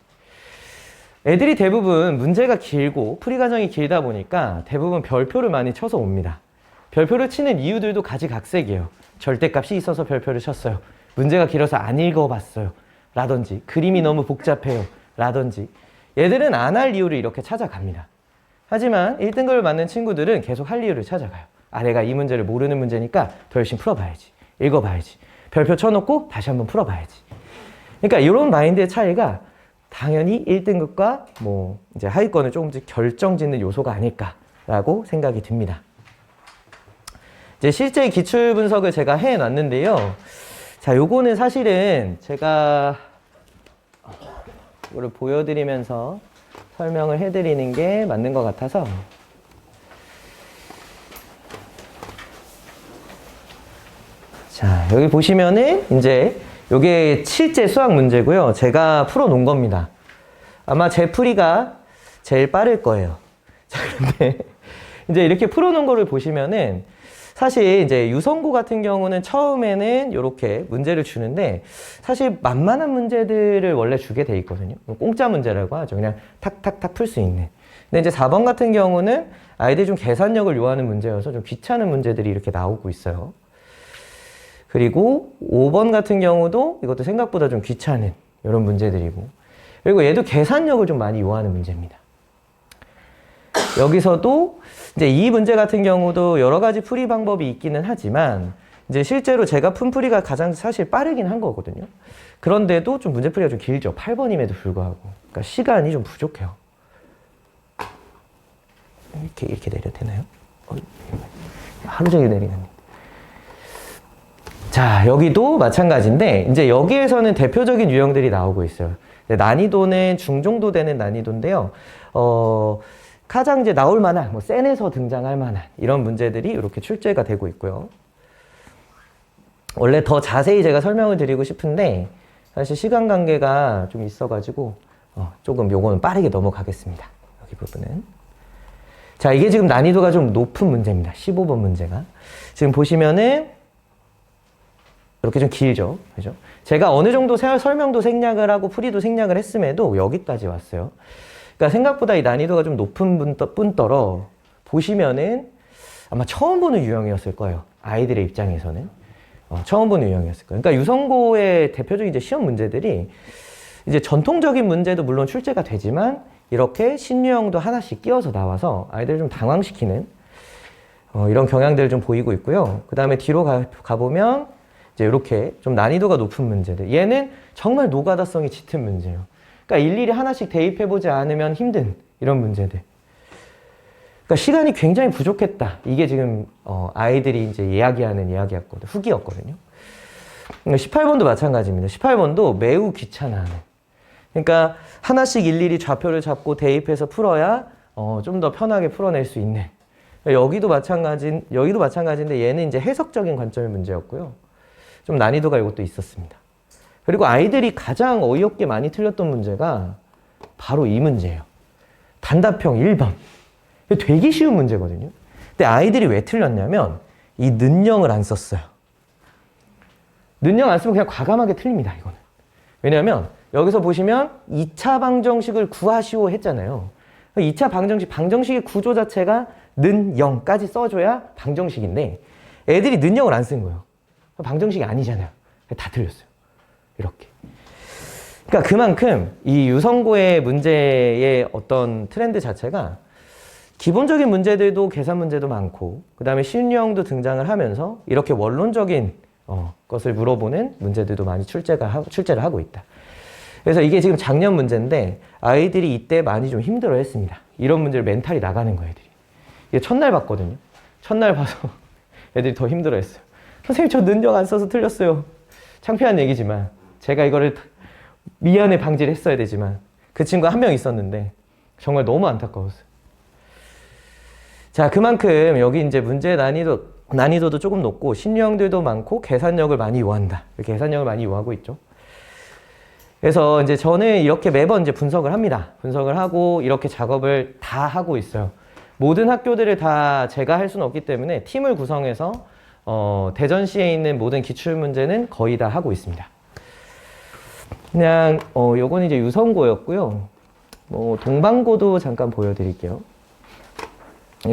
애들이 대부분 문제가 길고 풀이 과정이 길다 보니까 대부분 별표를 많이 쳐서 옵니다. 별표를 치는 이유들도 가지각색이에요. 절대값이 있어서 별표를 쳤어요. 문제가 길어서 안 읽어봤어요. 라든지 그림이 너무 복잡해요. 라든지 얘들은 안 할 이유를 이렇게 찾아갑니다. 하지만 1등급을 맞는 친구들은 계속 할 이유를 찾아가요. 아, 내가 이 문제를 모르는 문제니까 더 열심히 풀어봐야지. 읽어봐야지. 별표 쳐놓고 다시 한번 풀어봐야지. 그러니까 이런 마인드의 차이가 당연히 1등급과 뭐 이제 하위권을 조금씩 결정짓는 요소가 아닐까라고 생각이 듭니다. 이제 실제 기출 분석을 제가 해놨는데요. 자, 요거는 사실은 제가 이거를 보여드리면서 설명을 해드리는 게 맞는 것 같아서. 자, 여기 보시면은 이제 요게 실제 수학 문제고요. 제가 풀어놓은 겁니다. 아마 제 풀이가 제일 빠를 거예요. 자, 근데 이제 이렇게 풀어놓은 거를 보시면은 사실 이제 유성고 같은 경우는 처음에는 이렇게 문제를 주는데 사실 만만한 문제들을 원래 주게 돼 있거든요. 공짜 문제라고 하죠. 그냥 탁탁탁 풀 수 있는. 근데 이제 4번 같은 경우는 아이들이 좀 계산력을 요하는 문제여서 좀 귀찮은 문제들이 이렇게 나오고 있어요. 그리고 5번 같은 경우도 이것도 생각보다 좀 귀찮은 이런 문제들이고, 그리고 얘도 계산력을 좀 많이 요하는 문제입니다. 여기서도 이제 이 문제 같은 경우도 여러 가지 풀이 방법이 있기는 하지만 이제 실제로 제가 푼 풀이가 가장 사실 빠르긴 한 거거든요. 그런데도 좀 문제 풀이가 좀 길죠. 8번임에도 불구하고. 그러니까 시간이 좀 부족해요. 이렇게 내려도 되나요? 하루 종일 내리네. 자, 여기도 마찬가지인데 이제 여기에서는 대표적인 유형들이 나오고 있어요. 난이도는 중정도 되는 난이도인데요. 가장 이제 나올 만한, 뭐 센에서 등장할 만한 이런 문제들이 이렇게 출제가 되고 있고요. 원래 더 자세히 제가 설명을 드리고 싶은데 사실 시간 관계가 좀 있어가지고 조금 요거는 빠르게 넘어가겠습니다. 여기 부분은. 자, 이게 지금 난이도가 좀 높은 문제입니다. 15번 문제가. 지금 보시면은 이렇게 좀 길죠. 그죠? 제가 어느 정도 설명도 생략을 하고 풀이도 생략을 했음에도 여기까지 왔어요. 그러니까 생각보다 이 난이도가 좀 높은 뿐더러 보시면은 아마 처음 보는 유형이었을 거예요. 아이들의 입장에서는. 처음 보는 유형이었을 거예요. 그러니까 유성고의 대표적인 이제 시험 문제들이 이제 전통적인 문제도 물론 출제가 되지만 이렇게 신유형도 하나씩 끼워서 나와서 아이들을 좀 당황시키는 이런 경향들을 좀 보이고 있고요. 그 다음에 뒤로 가보면 이제 이렇게 좀 난이도가 높은 문제들. 얘는 정말 노가다성이 짙은 문제예요. 그러니까 일일이 하나씩 대입해보지 않으면 힘든 이런 문제들. 그러니까 시간이 굉장히 부족했다. 이게 지금 아이들이 이제 이야기였거든요. 후기였거든요. 18번도 마찬가지입니다. 18번도 매우 귀찮아하는. 그러니까 하나씩 일일이 좌표를 잡고 대입해서 풀어야 좀 더 편하게 풀어낼 수 있는. 여기도 마찬가지인데 얘는 이제 해석적인 관점의 문제였고요. 좀 난이도가 이것도 있었습니다. 그리고 아이들이 가장 어이없게 많이 틀렸던 문제가 바로 이 문제예요. 단답형 1번. 되게 쉬운 문제거든요. 근데 아이들이 왜 틀렸냐면 이 는영을 안 썼어요. 는영 안 쓰면 그냥 과감하게 틀립니다, 이거는. 왜냐하면 여기서 보시면 2차 방정식을 구하시오 했잖아요. 2차 방정식의 구조 자체가 는영까지 써줘야 방정식인데 애들이 는영을 안 쓴 거예요. 방정식이 아니잖아요. 다 틀렸어요. 이렇게. 그러니까 그만큼 이 유성고의 문제의 어떤 트렌드 자체가 기본적인 문제들도 계산 문제도 많고 그 다음에 신유형도 등장을 하면서 이렇게 원론적인 것을 물어보는 문제들도 많이 출제를 하고 있다. 그래서 이게 지금 작년 문제인데 아이들이 이때 많이 좀 힘들어 했습니다. 이런 문제를 멘탈이 나가는 거예요, 애들이. 이게 첫날 봤거든요. 첫날 봐서 애들이 더 힘들어 했어요. 선생님, 저 능력 안 써서 틀렸어요. 창피한 얘기지만 제가 이거를 미연에 방지를 했어야 되지만 그 친구가 한 명 있었는데 정말 너무 안타까웠어요. 자, 그만큼 여기 이제 문제 난이도도 조금 높고 신유형들도 많고 계산력을 많이 요한다. 계산력을 많이 요하고 있죠. 그래서 이제 저는 이렇게 매번 이제 분석을 합니다. 분석을 하고 이렇게 작업을 다 하고 있어요. 모든 학교들을 다 제가 할 수는 없기 때문에 팀을 구성해서 대전시에 있는 모든 기출 문제는 거의 다 하고 있습니다. 그냥 요건 이제 유성고였고요. 동방고도 잠깐 보여드릴게요.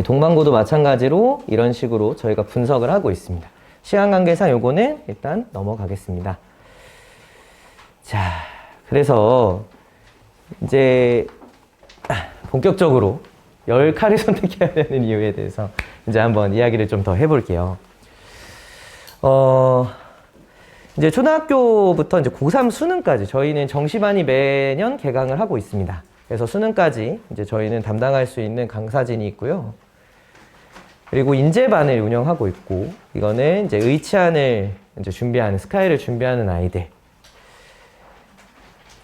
동방고도 마찬가지로 이런 식으로 저희가 분석을 하고 있습니다. 시간 관계상 요거는 일단 넘어가겠습니다. 자, 그래서 이제 본격적으로 10칼을 선택해야 되는 이유에 대해서 이제 한번 이야기를 좀 더 해볼게요. 이제 초등학교부터 이제 고3 수능까지 저희는 정시반이 매년 개강을 하고 있습니다. 그래서 수능까지 이제 저희는 담당할 수 있는 강사진이 있고요. 그리고 인재반을 운영하고 있고, 이거는 이제 의치안을 이제 준비하는, 스카이를 준비하는 아이들.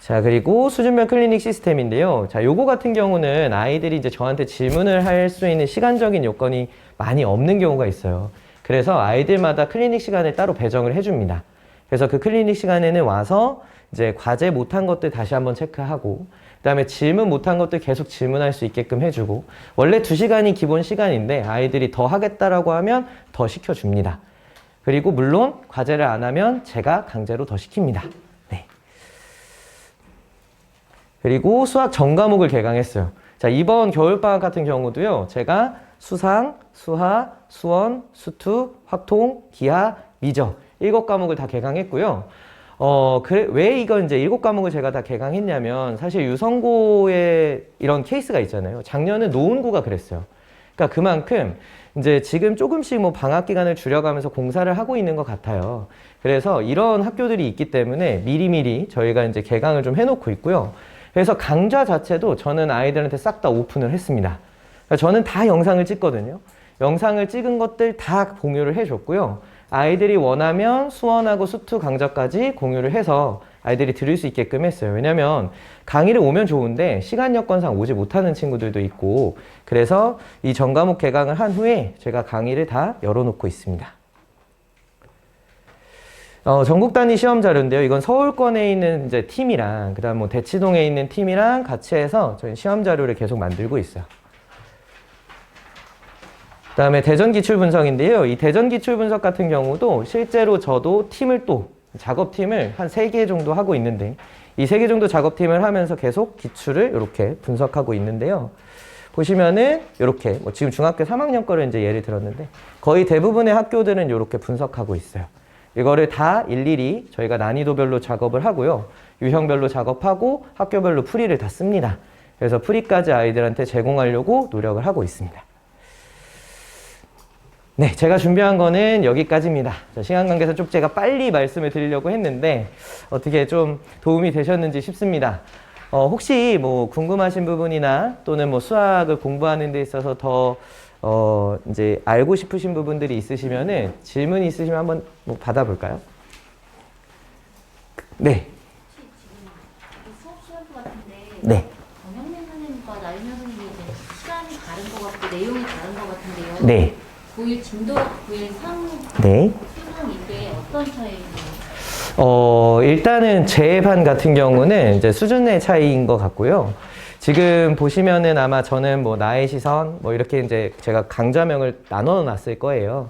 자, 그리고 수준별 클리닉 시스템인데요. 자, 요거 같은 경우는 아이들이 이제 저한테 질문을 할 수 있는 시간적인 요건이 많이 없는 경우가 있어요. 그래서 아이들마다 클리닉 시간을 따로 배정을 해줍니다. 그래서 그 클리닉 시간에는 와서 이제 과제 못한 것들 다시 한번 체크하고, 그 다음에 질문 못한 것들 계속 질문할 수 있게끔 해주고, 원래 2시간이 기본 시간인데 아이들이 더 하겠다라고 하면 더 시켜줍니다. 그리고 물론 과제를 안 하면 제가 강제로 더 시킵니다. 네. 그리고 수학 전 과목을 개강했어요. 자, 이번 겨울방학 같은 경우도요, 제가 수상, 수하, 수원, 수투, 확통, 기하, 미적 7과목을 다 개강했고요. 왜 이건 이제 7과목을 제가 다 개강했냐면, 사실 유성고에 이런 케이스가 있잖아요. 작년은 노은고가 그랬어요. 그러니까 그만큼 이제 지금 조금씩 뭐 방학 기간을 줄여가면서 공사를 하고 있는 것 같아요. 그래서 이런 학교들이 있기 때문에 미리미리 저희가 이제 개강을 좀 해놓고 있고요. 그래서 강좌 자체도 저는 아이들한테 싹 다 오픈을 했습니다. 그러니까 저는 다 영상을 찍거든요. 영상을 찍은 것들 다 공유를 해줬고요. 아이들이 원하면 수원하고 수투 강좌까지 공유를 해서 아이들이 들을 수 있게끔 했어요. 왜냐면 강의를 오면 좋은데 시간 여건상 오지 못하는 친구들도 있고, 그래서 이 전 과목 개강을 한 후에 제가 강의를 다 열어놓고 있습니다. 전국 단위 시험 자료인데요. 이건 서울권에 있는 이제 팀이랑, 그 다음 뭐 대치동에 있는 팀이랑 같이 해서 저희 시험 자료를 계속 만들고 있어요. 그 다음에 대전 기출 분석인데요. 이 대전 기출 분석 같은 경우도 실제로 저도 팀을 또 작업팀을 한 3개 정도 하고 있는데, 이 3개 정도 작업팀을 하면서 계속 기출을 이렇게 분석하고 있는데요. 보시면은 이렇게 뭐 지금 중학교 3학년 거를 이제 예를 들었는데, 거의 대부분의 학교들은 이렇게 분석하고 있어요. 이거를 다 일일이 저희가 난이도별로 작업을 하고요. 유형별로 작업하고 학교별로 풀이를 다 씁니다. 그래서 풀이까지 아이들한테 제공하려고 노력을 하고 있습니다. 네, 제가 준비한 거는 여기까지입니다. 시간 관계에서 좀 제가 빨리 말씀을 드리려고 했는데 어떻게 좀 도움이 되셨는지 싶습니다. 혹시 뭐 궁금하신 부분이나 또는 뭐 수학을 공부하는 데 있어서 더 이제 알고 싶으신 부분들이 있으시면은 질문이 있으시면 한번 뭐 받아볼까요? 네. 수업 시간표 같은데 네. 정영민 선생님과 나윤현 선생님이 이제 시간이 다른 것 같고 내용이 다른 것 같은데요. 네. 고1 진도, 고1 3, 네. 수능 이게 어떤 차이인가요? 일단은 제 반 같은 경우는 이제 수준의 차이인 것 같고요. 지금 보시면은 아마 저는 뭐 나의 시선 뭐 이렇게 이제 제가 강좌명을 나눠 놨을 거예요.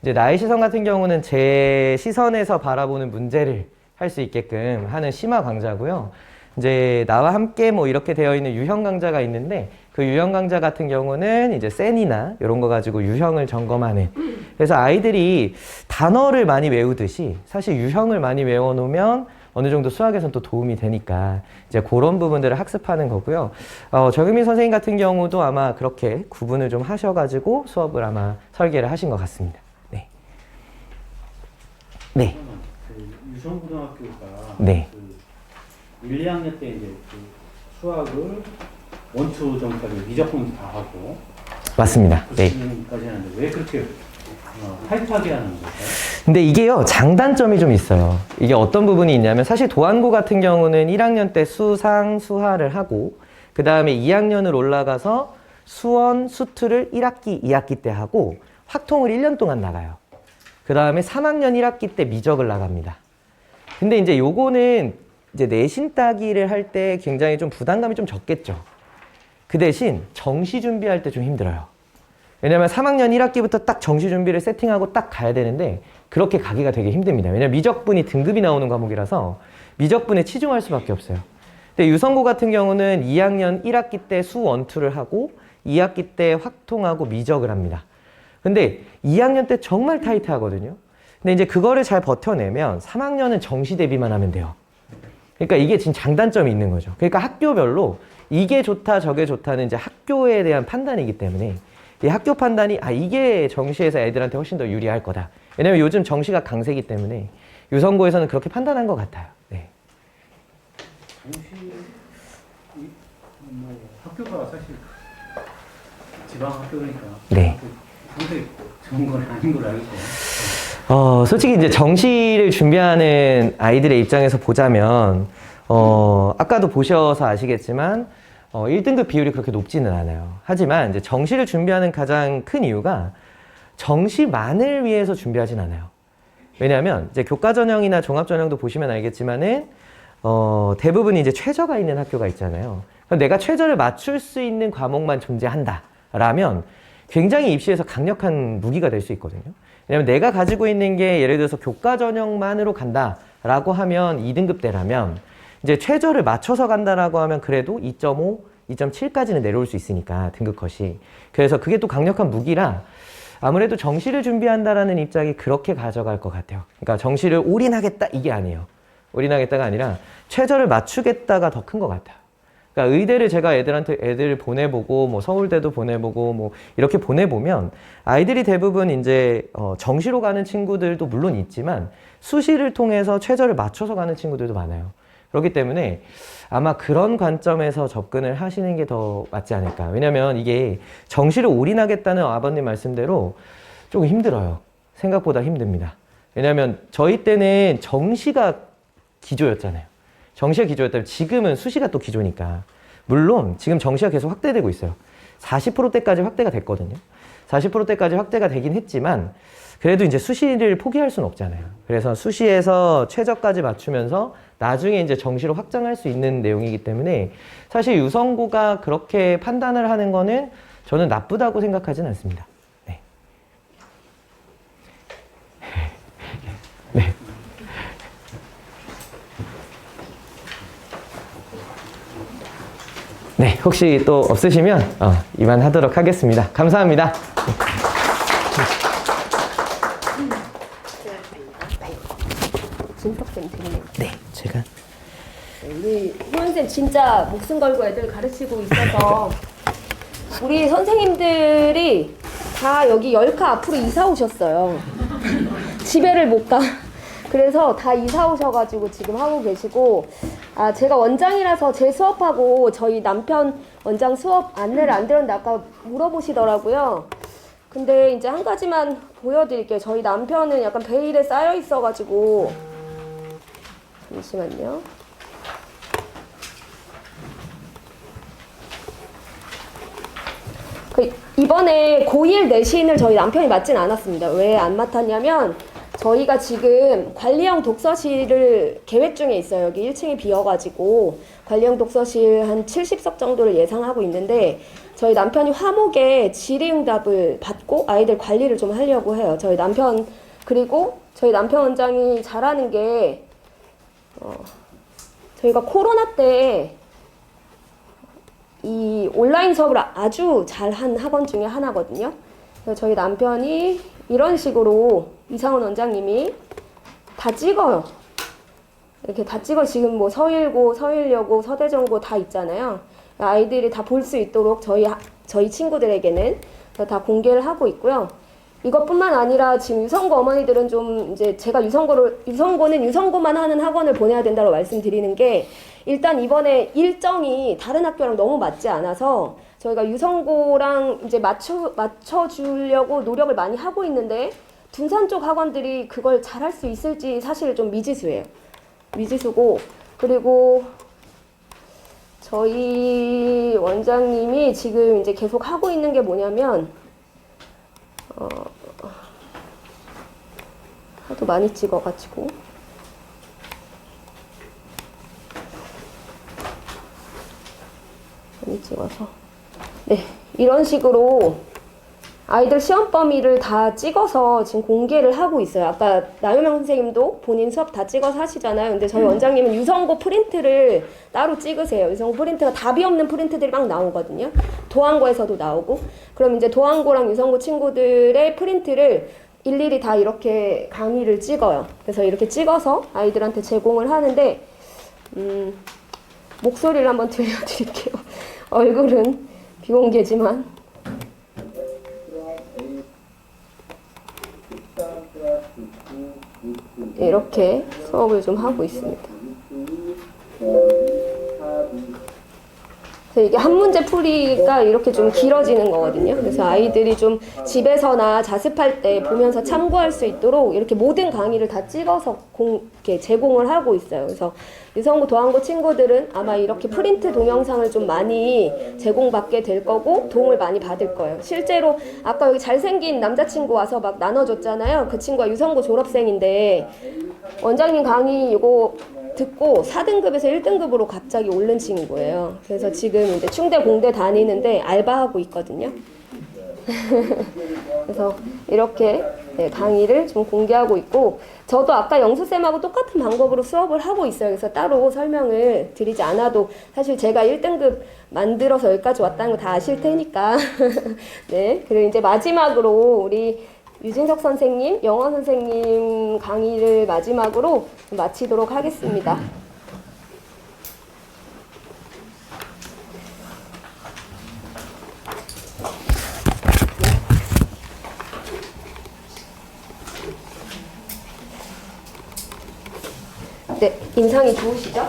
이제 나의 시선 같은 경우는 제 시선에서 바라보는 문제를 할 수 있게끔 하는 심화 강좌고요. 이제 나와 함께 뭐 이렇게 되어 있는 유형 강좌가 있는데, 그 유형 강좌 같은 경우는 이제 센이나 이런 거 가지고 유형을 점검하는, 그래서 아이들이 단어를 많이 외우듯이 사실 유형을 많이 외워놓으면 어느 정도 수학에선 또 도움이 되니까 이제 그런 부분들을 학습하는 거고요. 정유민 선생님 같은 경우도 아마 그렇게 구분을 좀 하셔가지고 수업을 아마 설계를 하신 것 같습니다. 네. 네. 그 유성고등학교가 네. 그 1, 2학년 때 이제 그 수학을 원투 정도까지 미적분 다 하고 맞습니다. 네. 90년까지 하는데 왜 그렇게 타이트하게 하는 걸까요? 근데 이게요, 장단점이 좀 있어요. 이게 어떤 부분이 있냐면, 사실 도안고 같은 경우는 1학년 때 수상, 수하를 하고, 그 다음에 2학년을 올라가서 수원, 수투를 1학기, 2학기 때 하고, 확통을 1년 동안 나가요. 그 다음에 3학년 1학기 때 미적을 나갑니다. 근데 이제 요거는 이제 내신 따기를 할 때 굉장히 좀 부담감이 좀 적겠죠. 그 대신 정시 준비할 때 좀 힘들어요. 왜냐면 3학년 1학기부터 딱 정시 준비를 세팅하고 딱 가야 되는데 그렇게 가기가 되게 힘듭니다. 왜냐면 미적분이 등급이 나오는 과목이라서 미적분에 치중할 수밖에 없어요. 근데 유성고 같은 경우는 2학년 1학기 때 수 1, 2를 하고 2학기 때 확통하고 미적을 합니다. 근데 2학년 때 정말 타이트하거든요. 근데 이제 그거를 잘 버텨내면 3학년은 정시 대비만 하면 돼요. 그러니까 이게 지금 장단점이 있는 거죠. 그러니까 학교별로 이게 좋다 저게 좋다는 이제 학교에 대한 판단이기 때문에 이 학교 판단이 이게 정시에서 애들한테 훨씬 더 유리할 거다. 왜냐면 요즘 정시가 강세기 때문에 유성고에서는 그렇게 판단한 것 같아요. 네. 뭐 학교가 사실 지방 학교니까 네. 상당히 좋은 건 아닌 걸로 알고 있어요. 솔직히 이제 정시를 준비하는 아이들의 입장에서 보자면, 아까도 보셔서 아시겠지만, 1등급 비율이 그렇게 높지는 않아요. 하지만 이제 정시를 준비하는 가장 큰 이유가 정시만을 위해서 준비하진 않아요. 왜냐하면 이제 교과전형이나 종합전형도 보시면 알겠지만은, 대부분 이제 최저가 있는 학교가 있잖아요. 그럼 내가 최저를 맞출 수 있는 과목만 존재한다. 라면 굉장히 입시에서 강력한 무기가 될 수 있거든요. 왜냐면 내가 가지고 있는 게 예를 들어서 교과 전형만으로 간다라고 하면 2등급대라면 이제 최저를 맞춰서 간다라고 하면 그래도 2.5, 2.7까지는 내려올 수 있으니까 등급 컷이. 그래서 그게 또 강력한 무기라 아무래도 정시를 준비한다라는 입장이 그렇게 가져갈 것 같아요. 그러니까 정시를 올인하겠다 이게 아니에요. 올인하겠다가 아니라 최저를 맞추겠다가 더 큰 것 같아요. 그러니까 의대를 제가 애들 보내보고 뭐 서울대도 보내보고 뭐 이렇게 보내보면 아이들이 대부분 이제 정시로 가는 친구들도 물론 있지만 수시를 통해서 최저를 맞춰서 가는 친구들도 많아요. 그렇기 때문에 아마 그런 관점에서 접근을 하시는 게 더 맞지 않을까. 왜냐면 이게 정시를 올인하겠다는 아버님 말씀대로 조금 힘들어요. 생각보다 힘듭니다. 왜냐면 저희 때는 정시가 기조였잖아요. 정시가 기조였다면 지금은 수시가 또 기조니까. 물론 지금 정시가 계속 확대되고 있어요. 40%대까지 확대가 됐거든요. 40%대까지 확대가 되긴 했지만 그래도 이제 수시를 포기할 수는 없잖아요. 그래서 수시에서 최저까지 맞추면서 나중에 이제 정시로 확장할 수 있는 내용이기 때문에 사실 유성고가 그렇게 판단을 하는 거는 저는 나쁘다고 생각하진 않습니다. 네. 네. 네, 혹시 또 없으시면 이만하도록 하겠습니다. 감사합니다. 진석쌤 드리네요. 네, 제가 우리 효연쌤 진짜 목숨 걸고 애들 가르치고 있어서 우리 선생님들이 다 여기 열카 앞으로 이사 오셨어요. 집에를 못 가. 그래서 다 이사 오셔가지고 지금 하고 계시고, 제가 원장이라서 제 수업하고 저희 남편 원장 수업 안내를 안 드렸는데 아까 물어보시더라고요. 근데 이제 한 가지만 보여드릴게요. 저희 남편은 약간 베일에 쌓여 있어가지고, 잠시만요. 이번에 고1 내신을 저희 남편이 맡진 않았습니다. 왜 안 맡았냐면 저희가 지금 관리형 독서실을 계획 중에 있어요. 여기 1층이 비어가지고 관리형 독서실 한 70석 정도를 예상하고 있는데 저희 남편이 화목에 질의응답을 받고 아이들 관리를 좀 하려고 해요. 저희 남편 그리고 저희 남편 원장이 잘하는 게 저희가 코로나 때 이 온라인 수업을 아주 잘한 학원 중에 하나거든요. 그래서 저희 남편이 이런 식으로 이상원 원장님이 다 찍어요. 이렇게 다 찍어. 지금 뭐 서일고, 서일여고, 서대전고 다 있잖아요. 아이들이 다 볼 수 있도록 저희 친구들에게는 다 공개를 하고 있고요. 이것뿐만 아니라 지금 유성고 어머니들은 좀 이제 제가 유성고는 유성고만 하는 학원을 보내야 된다고 말씀드리는 게 일단 이번에 일정이 다른 학교랑 너무 맞지 않아서 저희가 유성고랑 이제 맞춰주려고 노력을 많이 하고 있는데 둔산 쪽 학원들이 그걸 잘할 수 있을지 사실 좀 미지수예요. 미지수고 그리고 저희 원장님이 지금 이제 계속 하고 있는 게 뭐냐면 하도 많이 찍어가지고 많이 찍어서 네 이런 식으로 아이들 시험 범위를 다 찍어서 지금 공개를 하고 있어요. 아까 나유명 선생님도 본인 수업 다 찍어서 하시잖아요. 근데 저희 원장님은 유성고 프린트를 따로 찍으세요. 유성고 프린트가 답이 없는 프린트들이 막 나오거든요. 도안고에서도 나오고. 그럼 이제 도안고랑 유성고 친구들의 프린트를 일일이 다 이렇게 강의를 찍어요. 그래서 이렇게 찍어서 아이들한테 제공을 하는데 목소리를 한번 들려드릴게요. 얼굴은 비공개지만. 이렇게 수업을 좀 하고 있습니다. 그래서 이게 한 문제 풀이가 이렇게 좀 길어지는 거거든요. 그래서 아이들이 좀 집에서나 자습할 때 보면서 참고할 수 있도록 이렇게 모든 강의를 다 찍어서 이렇게 제공을 하고 있어요. 그래서 유성고, 도안고 친구들은 아마 이렇게 프린트 동영상을 좀 많이 제공받게 될 거고 도움을 많이 받을 거예요. 실제로 아까 여기 잘생긴 남자친구 와서 막 나눠줬잖아요. 그 친구가 유성고 졸업생인데 원장님 강의 이거 듣고 4등급에서 1등급으로 갑자기 오른 친구예요. 그래서 지금 이제 충대 공대 다니는데 알바하고 있거든요. 그래서 이렇게 강의를 좀 공개하고 있고, 저도 아까 영수쌤하고 똑같은 방법으로 수업을 하고 있어요. 그래서 따로 설명을 드리지 않아도 사실 제가 1등급 만들어서 여기까지 왔다는 거 다 아실 테니까. 네. 그리고 이제 마지막으로 우리 유진석 선생님, 영어 선생님 강의를 마지막으로 마치도록 하겠습니다. 네, 인상이 좋으시죠?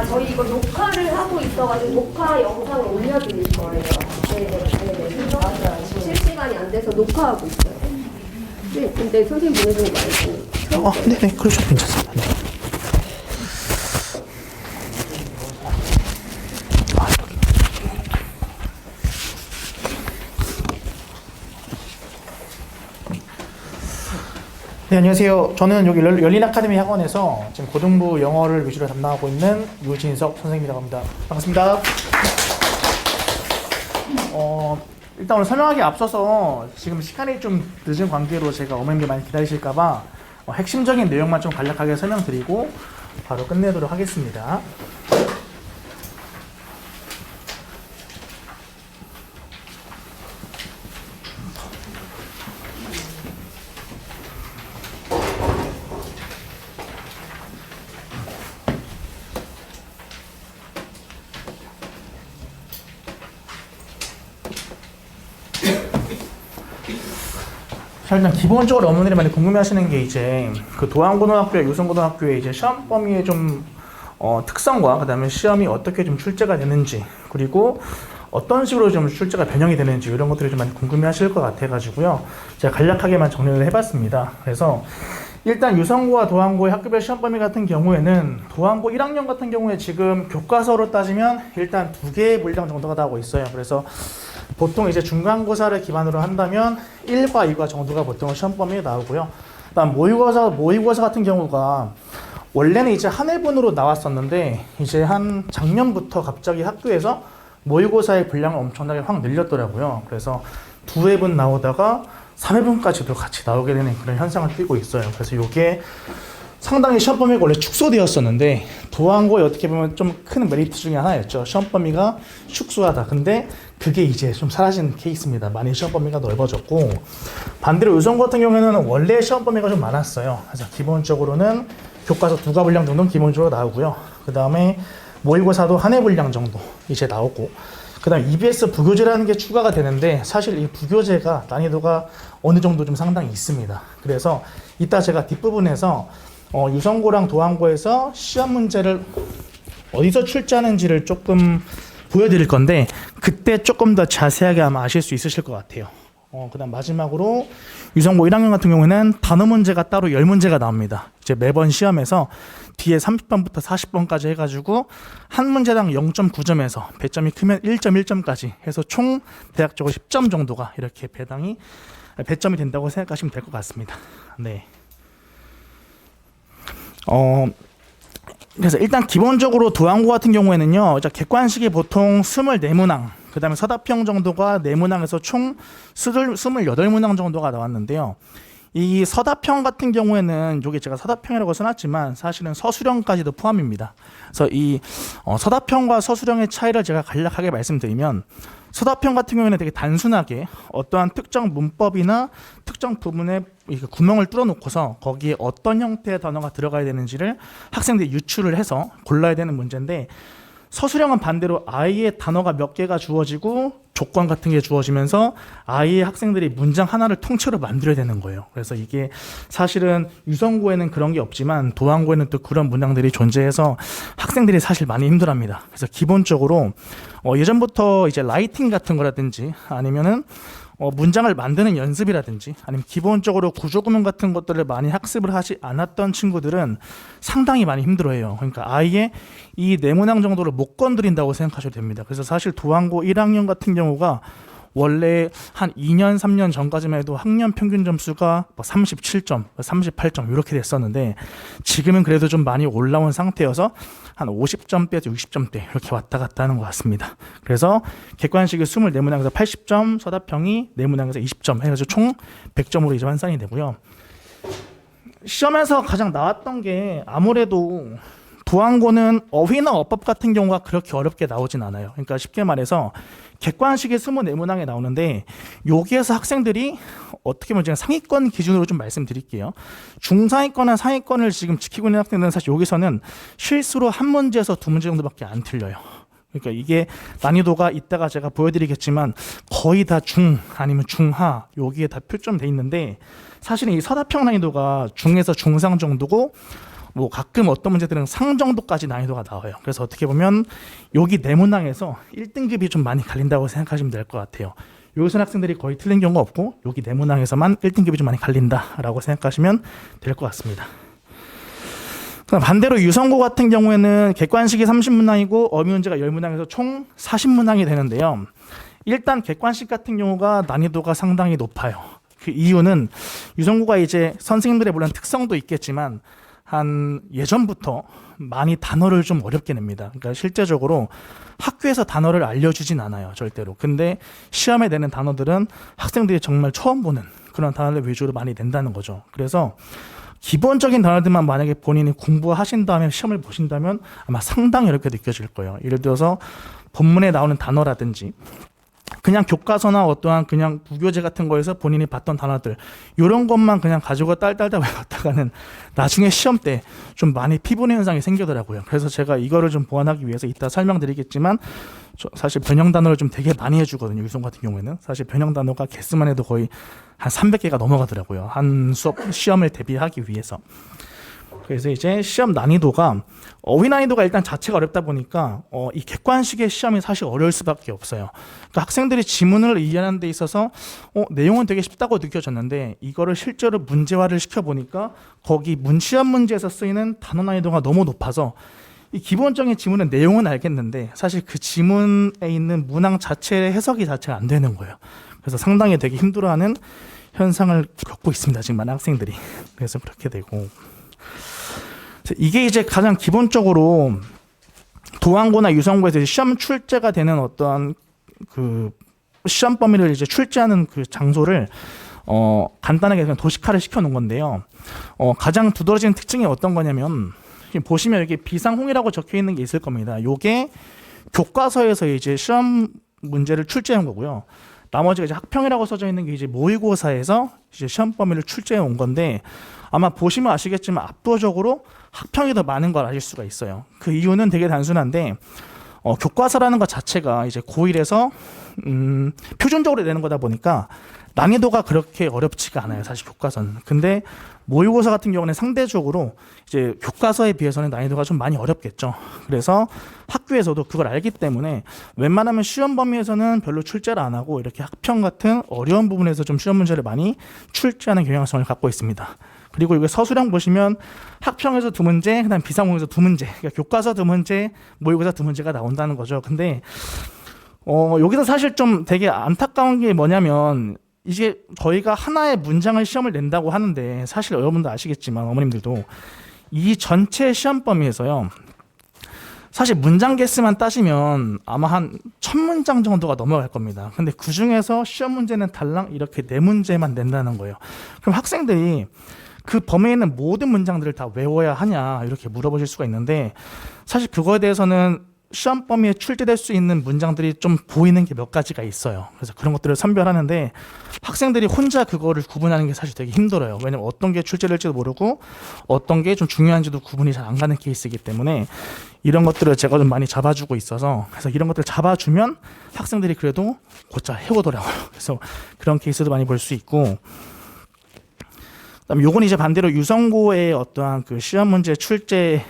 저희 이거 녹화를 하고 있어가지고 녹화 영상을 올려드릴 거예요. 네네. 맞아요. 실시간이 안 돼서 녹화하고 있어요. 네, 근데 선생님 보내주는 거 알고. 네네, 그러셔도 괜찮습니다. 네. 네, 안녕하세요. 저는 여기 열린 아카데미 학원에서 지금 고등부 영어를 위주로 담당하고 있는 유진석 선생님이라고 합니다. 반갑습니다. 일단 오늘 설명하기 앞서서 지금 시간이 좀 늦은 관계로 제가 어머님들 많이 기다리실까봐 핵심적인 내용만 좀 간략하게 설명드리고 바로 끝내도록 하겠습니다. 자, 일단 기본적으로 어머니들이 많이 궁금해하시는 게 이제 그 도안고등학교와 유성고등학교의 이제 시험 범위의 좀 특성과 그다음에 시험이 어떻게 좀 출제가 되는지, 그리고 어떤 식으로 좀 출제가 변형이 되는지 이런 것들이 좀 많이 궁금해하실 것 같아가지고요. 제가 간략하게만 정리를 해봤습니다. 그래서 일단 유성고와 도안고의 학교별 시험 범위 같은 경우에는 도안고 1학년 같은 경우에 지금 교과서로 따지면 일단 2개의 분량 정도가 나오고 있어요. 그래서 보통 이제 중간고사를 기반으로 한다면 1과 2과 정도가 보통 시험 범위에 나오고요. 그다음 모의고사 같은 경우가 원래는 이제 한 회분으로 나왔었는데 이제 한 작년부터 갑자기 학교에서 모의고사의 분량을 엄청나게 확 늘렸더라고요. 그래서 2회분 나오다가 3회분까지도 같이 나오게 되는 그런 현상을 띠고 있어요. 그래서 이게 상당히 시험 범위가 원래 축소되었었는데 도안고의 어떻게 보면 좀 큰 메리트 중에 하나였죠. 시험 범위가 축소하다. 근데 그게 이제 좀 사라진 케이스입니다. 많이 시험 범위가 넓어졌고, 반대로 유성고 같은 경우에는 원래 시험 범위가 좀 많았어요. 그래서 기본적으로는 교과서 2과 분량 정도는 기본적으로 나오고요. 그 다음에 모의고사도 한 해 분량 정도 이제 나오고, 그 다음 EBS 부교재라는 게 추가가 되는데 사실 이 부교재가 난이도가 어느 정도 좀 상당히 있습니다. 그래서 이따 제가 뒷부분에서 유성고랑 도안고에서 시험 문제를 어디서 출제하는지를 조금 보여드릴 건데 그때 조금 더 자세하게 아마 아실 수 있으실 것 같아요. 그 다음 마지막으로 유성고 1학년 같은 경우에는 단어 문제가 따로 10문제가 나옵니다. 이제 매번 시험에서 뒤에 30번부터 40번까지 해가지고 한 문제당 0.9점에서 배점이 크면 1.1점까지 해서 총 대략적으로 10점 정도가 이렇게 배점이 된다고 생각하시면 될 것 같습니다. 네. 그래서 일단 기본적으로 도안고 같은 경우에는요, 객관식이 보통 24문항, 그 다음에 서답형 정도가 4문항에서 총 28문항 정도가 나왔는데요. 이 서다평 같은 경우에는 여기 제가 서다평이라고 써놨지만 사실은 서술형까지도 포함입니다. 그래서 이 서다평과 서술형의 차이를 제가 간략하게 말씀드리면 서다평 같은 경우에는 되게 단순하게 어떠한 특정 문법이나 특정 부분에 구멍을 뚫어놓고서 거기에 어떤 형태의 단어가 들어가야 되는지를 학생들이 유추를 해서 골라야 되는 문제인데 서술형은 반대로 아예 단어가 몇 개가 주어지고 조건 같은 게 주어지면서 아예 학생들이 문장 하나를 통째로 만들어야 되는 거예요. 그래서 이게 사실은 유성고에는 그런 게 없지만 도안고에는 또 그런 문장들이 존재해서 학생들이 사실 많이 힘들어합니다. 그래서 기본적으로 예전부터 이제 라이팅 같은 거라든지 아니면은 문장을 만드는 연습이라든지 아니면 기본적으로 구조구문 같은 것들을 많이 학습을 하지 않았던 친구들은 상당히 많이 힘들어해요. 그러니까 아예 이 네모낭 정도를 못 건드린다고 생각하셔도 됩니다. 그래서 사실 도안고 1학년 같은 경우가 원래 한 2년, 3년 전까지만 해도 학년 평균 점수가 37점, 38점 이렇게 됐었는데 지금은 그래도 좀 많이 올라온 상태여서 한 50점대에서 60점대 이렇게 왔다 갔다 하는 것 같습니다. 그래서 객관식이 24문항에서 80점, 서다평이 4문항에서 20점 해가지고 총 100점으로 이제 환산이 되고요. 시험에서 가장 나왔던 게 아무래도 도안고는 어휘나 어법 같은 경우가 그렇게 어렵게 나오진 않아요. 그러니까 쉽게 말해서 객관식이 24문항에 나오는데 여기에서 학생들이 어떻게 보면 제가 상위권 기준으로 좀 말씀드릴게요. 중상위권이나 상위권을 지금 지키고 있는 학생들은 사실 여기서는 실수로 한 문제에서 두 문제 정도밖에 안 틀려요. 그러니까 이게 난이도가 이따가 제가 보여드리겠지만 거의 다 중 아니면 중하 여기에 다 표점돼 있는데 사실은 이 서다평 난이도가 중에서 중상 정도고 뭐 가끔 어떤 문제들은 상 정도까지 난이도가 나와요. 그래서 어떻게 보면 여기 네모낭에서 1등급이 좀 많이 갈린다고 생각하시면 될 것 같아요. 여기서 학생들이 거의 틀린 경우가 없고 여기 네모낭에서만 1등급이 좀 많이 갈린다라고 생각하시면 될 것 같습니다. 반대로 유성고 같은 경우에는 객관식이 30문항이고 어미 문제가 10문항에서 총 40문항이 되는데요. 일단 객관식 같은 경우가 난이도가 상당히 높아요. 그 이유는 유성고가 이제 선생님들의 물론 특성도 있겠지만 한 예전부터 많이 단어를 좀 어렵게 냅니다. 그러니까 실제적으로 학교에서 단어를 알려주진 않아요, 절대로. 근데 시험에 내는 단어들은 학생들이 정말 처음 보는 그런 단어를 위주로 많이 낸다는 거죠. 그래서 기본적인 단어들만 만약에 본인이 공부하신 다음에 시험을 보신다면 아마 상당히 어렵게 느껴질 거예요. 예를 들어서 본문에 나오는 단어라든지 그냥 교과서나 어떠한 그냥 부교재 같은 거에서 본인이 봤던 단어들 이런 것만 그냥 가지고 딸딸딸 외웠다가는 나중에 시험 때 좀 많이 피분의 현상이 생기더라고요. 그래서 제가 이거를 좀 보완하기 위해서 이따 설명드리겠지만 사실 변형 단어를 좀 되게 많이 해주거든요. 유성 같은 경우에는 사실 변형 단어가 개수만 해도 거의 한 300개가 넘어가더라고요. 한 수업 시험을 대비하기 위해서. 그래서 이제 시험 난이도가 어휘 난이도가 일단 자체가 어렵다 보니까 이 객관식의 시험이 사실 어려울 수밖에 없어요. 그러니까 학생들이 지문을 이해하는 데 있어서 내용은 되게 쉽다고 느껴졌는데 이거를 실제로 문제화를 시켜보니까 거기 시험 문제에서 쓰이는 단어 난이도가 너무 높아서 이 기본적인 지문의 내용은 알겠는데 사실 그 지문에 있는 문항 자체의 해석이 자체가 안 되는 거예요. 그래서 상당히 되게 힘들어하는 현상을 겪고 있습니다. 지금 많은 학생들이. 그래서 그렇게 되고 이게 이제 가장 기본적으로 도안고나 유성고에서 시험 출제가 되는 어떠한 그 시험 범위를 이제 출제하는 그 장소를 간단하게 그냥 도식화를 시켜 놓은 건데요. 가장 두드러지는 특징이 어떤 거냐면 보시면 여기 비상홍이라고 적혀 있는 게 있을 겁니다. 요게 교과서에서 이제 시험 문제를 출제한 거고요. 나머지가 이제 학평이라고 써져 있는 게 이제 모의고사에서 이제 시험 범위를 출제해 온 건데 아마 보시면 아시겠지만 압도적으로 학평이 더 많은 걸 아실 수가 있어요. 그 이유는 되게 단순한데 교과서라는 것 자체가 이제 고1에서 표준적으로 내는 거다 보니까 난이도가 그렇게 어렵지가 않아요. 사실 교과서는. 근데 모의고사 같은 경우는 상대적으로 이제 교과서에 비해서는 난이도가 좀 많이 어렵겠죠. 그래서 학교에서도 그걸 알기 때문에 웬만하면 시험 범위에서는 별로 출제를 안 하고 이렇게 학평 같은 어려운 부분에서 좀 시험 문제를 많이 출제하는 경향성을 갖고 있습니다. 그리고 이거 서술형 보시면 학평에서 2문제, 그다음 비상홍에서 2문제, 그러니까 교과서 2문제, 모의고사 2문제가 나온다는 거죠. 근데 여기서 사실 좀 되게 안타까운 게 뭐냐면 이제 저희가 하나의 문장을 시험을 낸다고 하는데 사실 여러분도 아시겠지만 어머님들도 이 전체 시험 범위에서요. 사실 문장 개수만 따지면 아마 한 1000문장 정도가 넘어갈 겁니다. 근데 그 중에서 시험 문제는 달랑 이렇게 4문제만 낸다는 거예요. 그럼 학생들이 그 범위에 있는 모든 문장들을 다 외워야 하냐 이렇게 물어보실 수가 있는데, 사실 그거에 대해서는 시험 범위에 출제될 수 있는 문장들이 좀 보이는 게 몇 가지가 있어요. 그래서 그런 것들을 선별하는데 학생들이 혼자 그거를 구분하는 게 사실 되게 힘들어요. 왜냐면 어떤 게 출제될지도 모르고 어떤 게 좀 중요한지도 구분이 잘 안 가는 케이스이기 때문에 이런 것들을 제가 좀 많이 잡아주고 있어서, 그래서 이런 것들을 잡아주면 학생들이 그래도 곧잘 해오더라고요. 그래서 그런 케이스도 많이 볼 수 있고, 그다음에 요건 이제 반대로 유성고의 어떠한 그 시험 문제 출제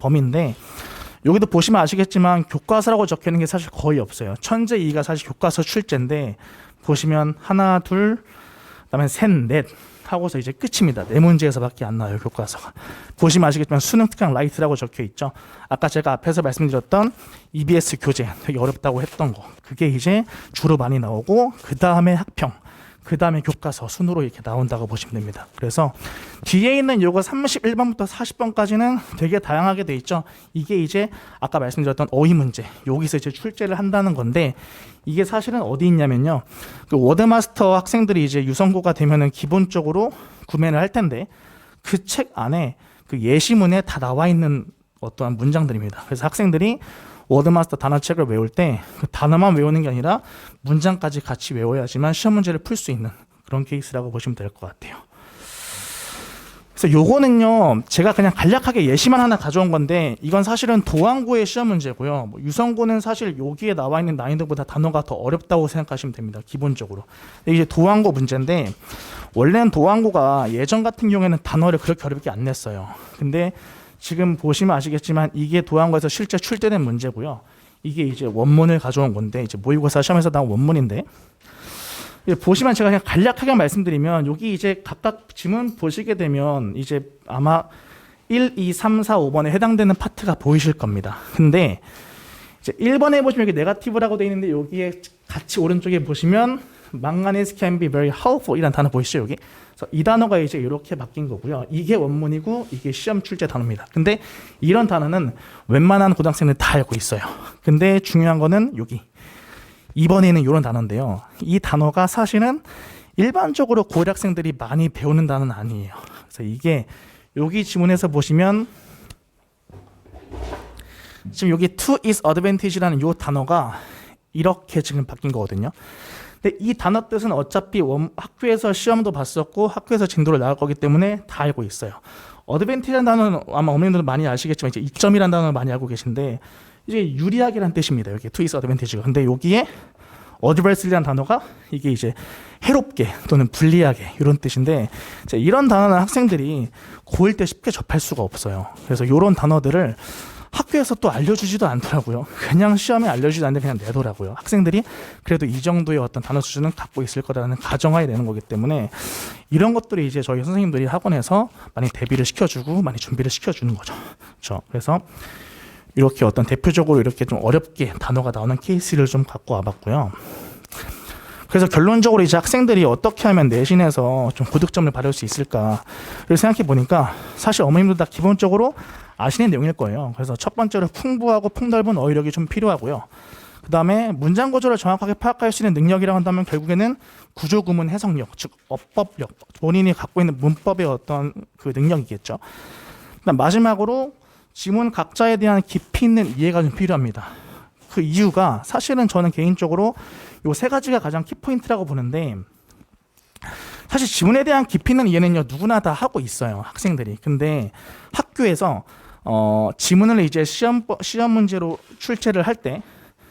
범위인데, 여기도 보시면 아시겠지만 교과서라고 적혀 있는 게 사실 거의 없어요. 천재 2가 사실 교과서 출제인데, 보시면 하나, 둘, 그다음에 셋, 넷 하고서 이제 끝입니다. 4문제에서밖에 안 나와요, 교과서가. 보시면 아시겠지만 수능 특강 라이트라고 적혀 있죠. 아까 제가 앞에서 말씀드렸던 EBS 교재 되게 어렵다고 했던 거, 그게 이제 주로 많이 나오고, 그 다음에 학평, 그 다음에 교과서 순으로 이렇게 나온다고 보시면 됩니다. 그래서 뒤에 있는 요거 31번부터 40번까지는 되게 다양하게 돼 있죠. 이게 이제 아까 말씀드렸던 어휘 문제, 여기서 이제 출제를 한다는 건데, 이게 사실은 어디 있냐면요, 그 워드마스터 학생들이 이제 유성고가 되면은 기본적으로 구매를 할 텐데, 그 책 안에 그 예시문에 다 나와 있는 어떠한 문장들입니다. 그래서 학생들이 워드마스터 단어책을 외울 때 그 단어만 외우는 게 아니라 문장까지 같이 외워야지만 시험 문제를 풀 수 있는 그런 케이스라고 보시면 될 것 같아요. 그래서 요거는요, 제가 그냥 간략하게 예시만 하나 가져온 건데, 이건 사실은 도안고의 시험 문제고요. 뭐 유성고는 사실 여기에 나와 있는 난이도보다 단어가 더 어렵다고 생각하시면 됩니다, 기본적으로. 근데 이제 도안고 문제인데, 원래는 도안고가 예전 같은 경우에는 단어를 그렇게 어렵게 안 냈어요. 근데 지금 보시면 아시겠지만 이게 도안고에서 실제 출제된 문제고요. 이게 이제 원문을 가져온 건데, 이제 모의고사 시험에서 나온 원문인데, 보시면 제가 그냥 간략하게 말씀드리면, 여기 이제 각각 지문 보시게 되면 이제 아마 1, 2, 3, 4, 5번에 해당되는 파트가 보이실 겁니다. 근데 이제 1번에 보시면 여기 네거티브라고 되어 있는데, 여기에 같이 오른쪽에 보시면 manganese can be very helpful 이라는 단어 보이시죠, 여기? 그래서 이 단어가 이제 이렇게 바뀐 거고요. 이게 원문이고 이게 시험 출제 단어입니다. 근데 이런 단어는 웬만한 고등학생들 다 알고 있어요. 근데 중요한 거는 여기 2번에 있는 이런 단어인데요. 이 단어가 사실은 일반적으로 고학생들이 많이 배우는 단어는 아니에요. 그래서 이게 여기 지문에서 보시면 지금 여기 to its advantage라는 이 단어가 이렇게 지금 바뀐 거거든요. 근데 이 단어 뜻은 어차피 학교에서 시험도 봤었고 학교에서 진도를 나갈 거기 때문에 다 알고 있어요. 어드밴티지라는 단어는 아마 어머님들도 많이 아시겠지만 이제 이점이라는 단어를 많이 알고 계신데, 이제 유리하게라는 뜻입니다. 여기 to its advantage가. 근데 여기에 adversary라는 단어가 이게 이제 해롭게 또는 불리하게 이런 뜻인데, 이런 단어는 학생들이 고1 때 쉽게 접할 수가 없어요. 그래서 이런 단어들을 학교에서 또 알려주지도 않더라고요. 그냥 시험에 알려주지도 않는데 그냥 내더라고요. 학생들이 그래도 이 정도의 어떤 단어 수준은 갖고 있을 거라는 가정하에 내는 거기 때문에, 이런 것들이 이제 저희 선생님들이 학원에서 많이 대비를 시켜주고 많이 준비를 시켜주는 거죠. 그렇죠? 그래서 이렇게 어떤 대표적으로 이렇게 좀 어렵게 단어가 나오는 케이스를 좀 갖고 와봤고요. 그래서 결론적으로 이제 학생들이 어떻게 하면 내신에서 좀 고득점을 받을 수 있을까를 생각해 보니까, 사실 어머님들 다 기본적으로 아시는 내용일 거예요. 그래서 첫 번째로 풍부하고 폭넓은 어휘력이 좀 필요하고요. 그 다음에 문장 구조를 정확하게 파악할 수 있는 능력이라고 한다면 결국에는 구조 구문 해석력, 즉 어법력, 본인이 갖고 있는 문법의 어떤 그 능력이겠죠. 그다음 마지막으로 지문 각자에 대한 깊이 있는 이해가 좀 필요합니다. 그 이유가 사실은 저는 개인적으로 요 3가지가 가장 키포인트라고 보는데, 사실 지문에 대한 깊이 있는 이해는요 누구나 다 하고 있어요, 학생들이. 근데 학교에서 지문을 이제 시험 문제로 출제를 할 때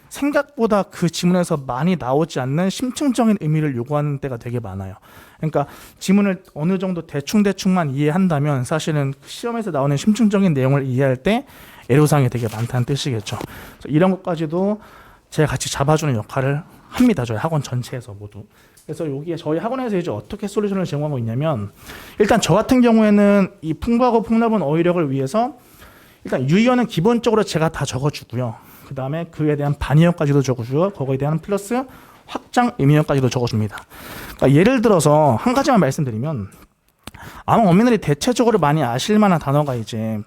생각보다 그 지문에서 많이 나오지 않는 심층적인 의미를 요구하는 때가 되게 많아요. 그러니까 지문을 어느 정도 대충만 이해한다면 사실은 시험에서 나오는 심층적인 내용을 이해할 때 애로사항이 되게 많다는 뜻이겠죠. 이런 것까지도 제가 같이 잡아주는 역할을 합니다, 저희 학원 전체에서 모두. 그래서 여기에 저희 학원에서 이제 어떻게 솔루션을 제공하고 있냐면, 일단 저 같은 경우에는 이 풍부하고 폭넓은 어휘력을 위해서 일단 유의어는 기본적으로 제가 다 적어주고요. 그 다음에 그에 대한 반의어까지도 적어주고, 거기에 대한 플러스 확장 의미어까지도 적어줍니다. 그러니까 예를 들어서 한 가지만 말씀드리면, 아마 어머니들이 대체적으로 많이 아실 만한 단어가 이제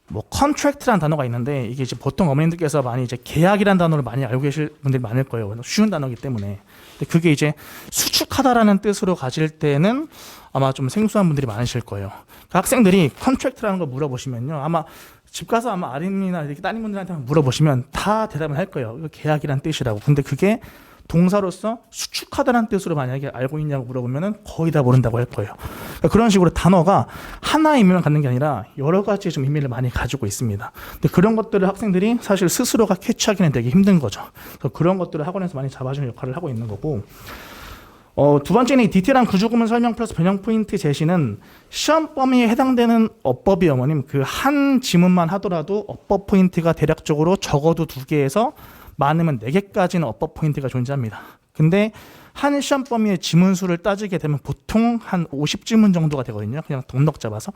뭐 컨트랙트라는 단어가 있는데 이게 이제 보통 어머님들께서 많이 이제 계약이라는 단어를 많이 알고 계실 분들이 많을 거예요. 쉬운 단어이기 때문에. 근데 그게 이제 수축하다라는 뜻으로 가질 때는 아마 좀 생소한 분들이 많으실 거예요. 그러니까 학생들이 컨트랙트라는 걸 물어보시면요, 아마 집 가서 아마 아린이나 이렇게 따님분들한테 물어보시면 다 대답을 할 거예요. 이거 계약이란 뜻이라고. 근데 그게 동사로서 수축하다는 뜻으로 만약에 알고 있냐고 물어보면은 거의 다 모른다고 할 거예요. 그러니까 그런 식으로 단어가 하나의 의미만 갖는 게 아니라 여러 가지 좀 의미를 많이 가지고 있습니다. 근데 그런 것들을 학생들이 사실 스스로가 캐치하기는 되게 힘든 거죠. 그래서 그런 것들을 학원에서 많이 잡아주는 역할을 하고 있는 거고, 두 번째는 이 디테일한 구조구문 설명 플러스 변형 포인트 제시는 시험 범위에 해당되는 어법이 어머님 그 한 지문만 하더라도 어법 포인트가 대략적으로 적어도 2개에서 많으면 4개까지는 어법 포인트가 존재합니다. 근데 한 시험 범위의 지문 수를 따지게 되면 보통 한 50지문 정도가 되거든요. 그냥 넉넉 잡아서.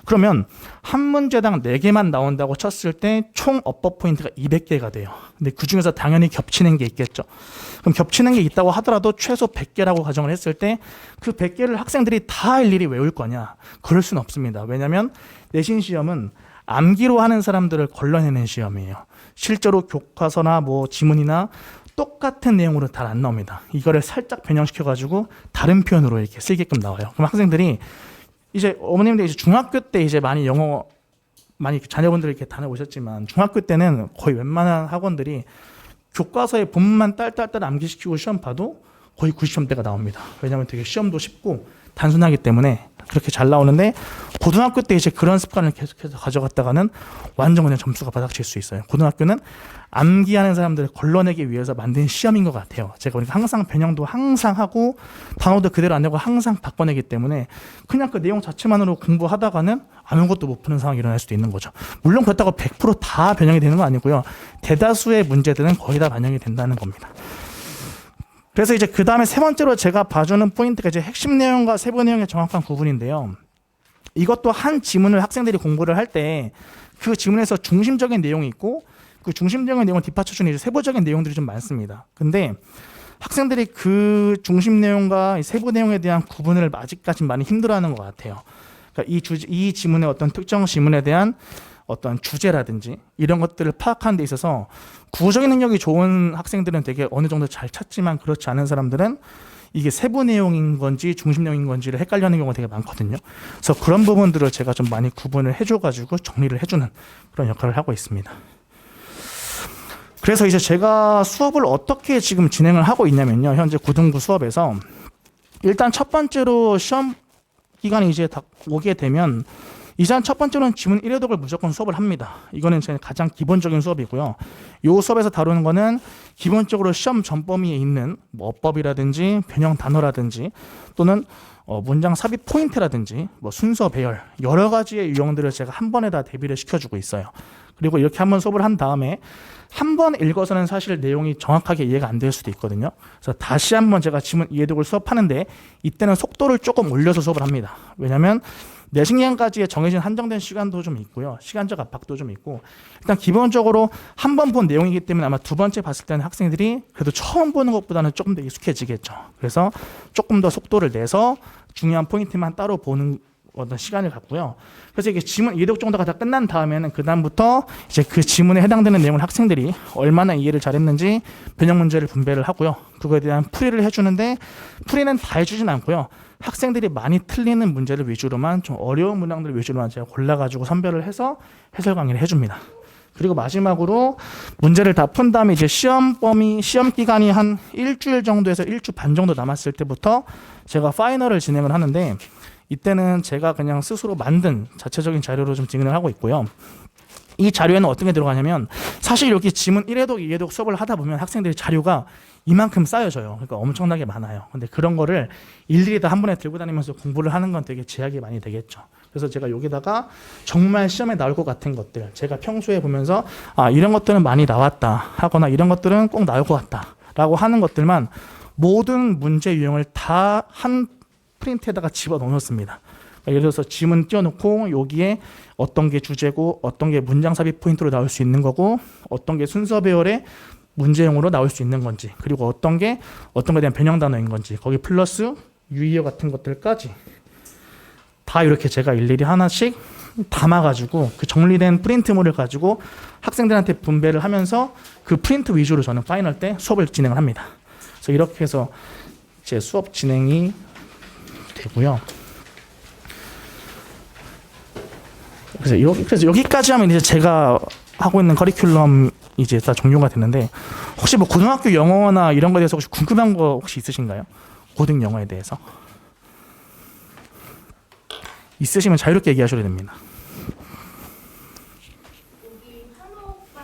그러면 한 문제당 4개만 나온다고 쳤을 때 총 어법 포인트가 200개가 돼요. 근데 그 중에서 당연히 겹치는 게 있겠죠. 그럼 겹치는 게 있다고 하더라도 최소 100개라고 가정을 했을 때 그 100개를 학생들이 다 일일이 외울 거냐? 그럴 수는 없습니다. 왜냐하면 내신 시험은 암기로 하는 사람들을 걸러내는 시험이에요. 실제로 교과서나 뭐 지문이나 똑같은 내용으로 잘 안 나옵니다. 이거를 살짝 변형시켜가지고 다른 표현으로 이렇게 쓰게끔 나와요. 그럼 학생들이 이제 어머님들 이제 중학교 때 이제 많이 영어 많이 자녀분들 이렇게 다녀오셨지만 중학교 때는 거의 웬만한 학원들이 교과서의 본문만 딸딸딸 암기시키고 시험 봐도 거의 90점대가 나옵니다. 왜냐하면 되게 시험도 쉽고 단순하기 때문에 그렇게 잘 나오는데 고등학교 때 이제 그런 습관을 계속해서 가져갔다가는 완전 그냥 점수가 바닥칠 수 있어요. 고등학교는 암기하는 사람들을 걸러내기 위해서 만든 시험인 것 같아요. 제가 그러니까 항상 변형도 항상 하고 단어도 그대로 안 내고 항상 바꿔내기 때문에 그냥 그 내용 자체만으로 공부하다가는 아무것도 못 푸는 상황이 일어날 수도 있는 거죠. 물론 그렇다고 100% 다 변형이 되는 건 아니고요. 대다수의 문제들은 거의 다 반영이 된다는 겁니다. 그래서 이제 그 다음에 세 번째로 제가 봐주는 포인트가 이제 핵심 내용과 세부 내용의 정확한 구분인데요. 이것도 한 지문을 학생들이 공부를 할 때 그 지문에서 중심적인 내용이 있고 그 중심적인 내용을 뒷받쳐주는 이제 세부적인 내용들이 좀 많습니다. 근데 학생들이 그 중심 내용과 세부 내용에 대한 구분을 아직까지 많이 힘들어하는 것 같아요. 그러니까 이 지문의 어떤 특정 지문에 대한 어떤 주제라든지 이런 것들을 파악하는 데 있어서 구조적인 능력이 좋은 학생들은 되게 어느 정도 잘 찾지만 그렇지 않은 사람들은 이게 세부 내용인 건지 중심 내용인 건지를 헷갈려하는 경우가 되게 많거든요. 그래서 그런 부분들을 제가 좀 많이 구분을 해줘가지고 정리를 해주는 그런 역할을 하고 있습니다. 그래서 이제 제가 수업을 어떻게 지금 진행을 하고 있냐면요. 현재 고등부 수업에서 일단 첫 번째로 시험 기간이 이제 다 오게 되면 이제 첫 번째로는 지문 1회독을 무조건 수업을 합니다. 이거는 제 가장 기본적인 수업이고요. 이 수업에서 다루는 거는 기본적으로 시험 전 범위에 있는 뭐 어법이라든지 변형 단어라든지 또는 문장 삽입 포인트라든지 뭐 순서 배열 여러 가지의 유형들을 제가 한 번에 다 대비를 시켜주고 있어요. 그리고 이렇게 한번 수업을 한 다음에 한 번 읽어서는 사실 내용이 정확하게 이해가 안 될 수도 있거든요. 그래서 다시 한번 제가 지문 이해독을 수업하는데 이때는 속도를 조금 올려서 수업을 합니다. 왜냐하면 내신 기간까지의 정해진 한정된 시간도 좀 있고요. 시간적 압박도 좀 있고 일단 기본적으로 한 번 본 내용이기 때문에 아마 두 번째 봤을 때는 학생들이 그래도 처음 보는 것보다는 조금 더 익숙해지겠죠. 그래서 조금 더 속도를 내서 중요한 포인트만 따로 보는 어떤 시간을 갖고요. 그래서 이게 지문 이해독 정도가 다 끝난 다음에는 그 다음부터 이제 그 지문에 해당되는 내용을 학생들이 얼마나 이해를 잘했는지 변형 문제를 분배를 하고요. 그거에 대한 풀이를 해주는데 풀이는 다 해주진 않고요. 학생들이 많이 틀리는 문제를 위주로만 좀 어려운 문항들 위주로만 제가 골라가지고 선별을 해서 해설 강의를 해줍니다. 그리고 마지막으로 문제를 다 푼 다음에 이제 시험 기간이 한 일주일 정도에서 일주 반 정도 남았을 때부터 제가 파이널을 진행을 하는데 이때는 제가 그냥 스스로 만든 자체적인 자료로 좀 진행을 하고 있고요. 이 자료에는 어떤 게 들어가냐면 사실 이렇게 지문 1회독, 2회독 수업을 하다 보면 학생들이 자료가 이만큼 쌓여져요. 그러니까 엄청나게 많아요. 근데 그런 거를 일일이 다 한 번에 들고 다니면서 공부를 하는 건 되게 제약이 많이 되겠죠. 그래서 제가 여기다가 정말 시험에 나올 것 같은 것들 제가 평소에 보면서 이런 것들은 많이 나왔다 하거나 이런 것들은 꼭 나올 것 같다 라고 하는 것들만 모든 문제 유형을 다 한 프린트에다가 집어넣어 놓습니다. 예를 들어서 지문 띄워놓고 여기에 어떤 게 주제고 어떤 게 문장 삽입 포인트로 나올 수 있는 거고 어떤 게 순서 배열의 문제용으로 나올 수 있는 건지 그리고 어떤 거에 대한 변형 단어인 건지 거기 플러스 유의어 같은 것들까지 다 이렇게 제가 일일이 하나씩 담아가지고 그 정리된 프린트물을 가지고 학생들한테 분배를 하면서 그 프린트 위주로 저는 파이널 때 수업을 진행을 합니다. 그래서 이렇게 해서 제 수업 진행이 되고요. 그래서 여기까지 하면 이제 제가 하고 있는 커리큘럼 이제 다 종료가 되는데, 혹시 뭐 고등학교 영어나 이런 거에 대해서 혹시 궁금한 거 혹시 있으신가요? 고등 영어에 대해서 있으시면 자유롭게 얘기하셔도 됩니다. 여기 한옥방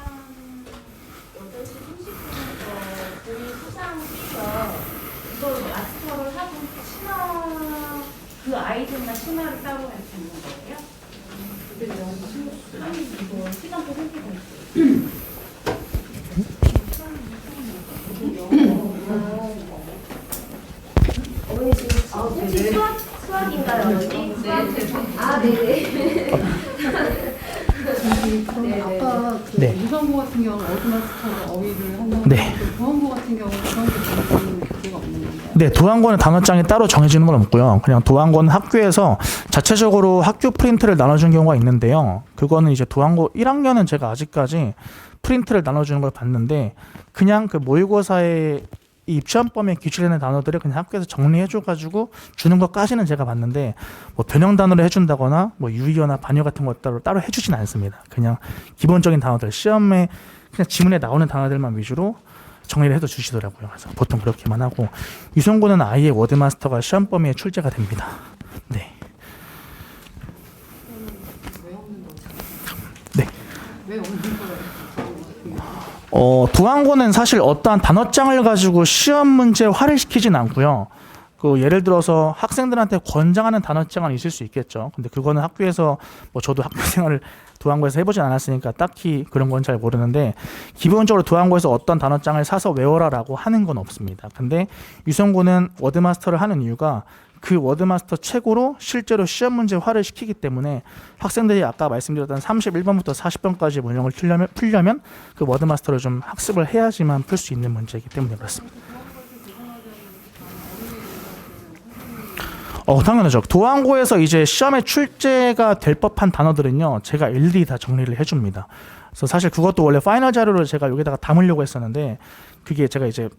8시 30분부터 본인 수상 뛰서 이걸 마스터를 하고 치마 그 아이들만 치마를 따로 할 수 있는 거예요? 아니 이거 시간도 생기고 있어요. 어머니 지금 혹시 수학인가요, 어머니? 아, 네네. 그럼 아까 그 네. 유성고 같은 경우는 어드마스터로 어휘를 한다고 네. 했는데 보안고 같은 경우는 그런 게 정해진 규제가 없는 건가요? 네, 도안고는 단어장이 따로 정해지는 건 없고요. 그냥 도안고는 학교에서 자체적으로 학교 프린트를 나눠주는 경우가 있는데요. 그거는 이제 도안고 1학년은 제가 아직까지 프린트를 나눠주는 걸 봤는데, 그냥 그 모의고사에 이 입시헌법에 기출되는 단어들을 그냥 학교에서 정리해줘가지고 주는 것까지는 제가 봤는데, 뭐 변형 단어를 해준다거나 뭐 유의어나 반여 같은 것 따로 해주진 않습니다. 그냥 기본적인 단어들, 시험에 그냥 지문에 나오는 단어들만 위주로 정리를 해서 주시더라고요. 그래서 보통 그렇게만 하고, 유성고는 아예 워드마스터가 시험 범위에 출제가 됩니다. 네. 네. 왜 없는 거예요? 도안고는 사실 어떠한 단어장을 가지고 시험 문제화를 시키진 않고요. 그 예를 들어서 학생들한테 권장하는 단어장은 있을 수 있겠죠. 근데 그거는 학교에서 뭐 저도 학교 생활을 도안고에서 해보진 않았으니까 딱히 그런 건 잘 모르는데, 기본적으로 도안고에서 어떤 단어장을 사서 외워라라고 하는 건 없습니다. 근데 유성고는 워드마스터를 하는 이유가 그 워드마스터 책으로 실제로 시험 문제화를 시키기 때문에 학생들이 아까 말씀드렸던 31번부터 40번까지 문형을 풀려면 그 워드마스터를 좀 학습을 해야지만 풀 수 있는 문제이기 때문에 그렇습니다. 당연하죠. 도안고에서 이제 시험에 출제가 될 법한 단어들은요, 제가 일일이 다 정리를 해줍니다. 그래서 사실 그것도 원래 파이널 자료를 제가 여기다가 담으려고 했었는데, 그게 제가 이제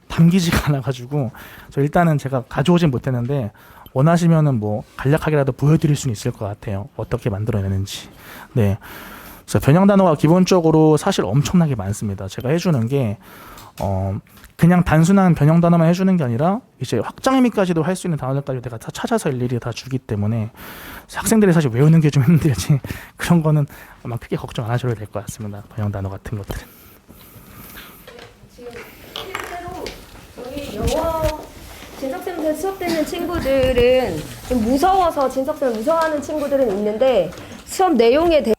담기지가 않아가지고 일단은 제가 가져오진 못했는데, 원하시면은 뭐 간략하게라도 보여드릴 수는 있을 것 같아요. 어떻게 만들어내는지. 네. 그래서 변형 단어가 기본적으로 사실 엄청나게 많습니다. 제가 해주는 게 그냥 단순한 변형 단어만 해주는 게 아니라 이제 확장 의미까지도 할 수 있는 단어들까지 내가 다 찾아서 일일이 다 주기 때문에 학생들이 사실 외우는 게 좀 힘들지 그런 거는 아마 크게 걱정 안 하셔도 될 것 같습니다. 변형 단어 같은 것들은. 지금 실제로 저희 영어 진석쌤한테 수업 듣는 친구들은 좀 무서워서 진석쌤을 무서워하는 친구들은 있는데, 수업 내용에 대해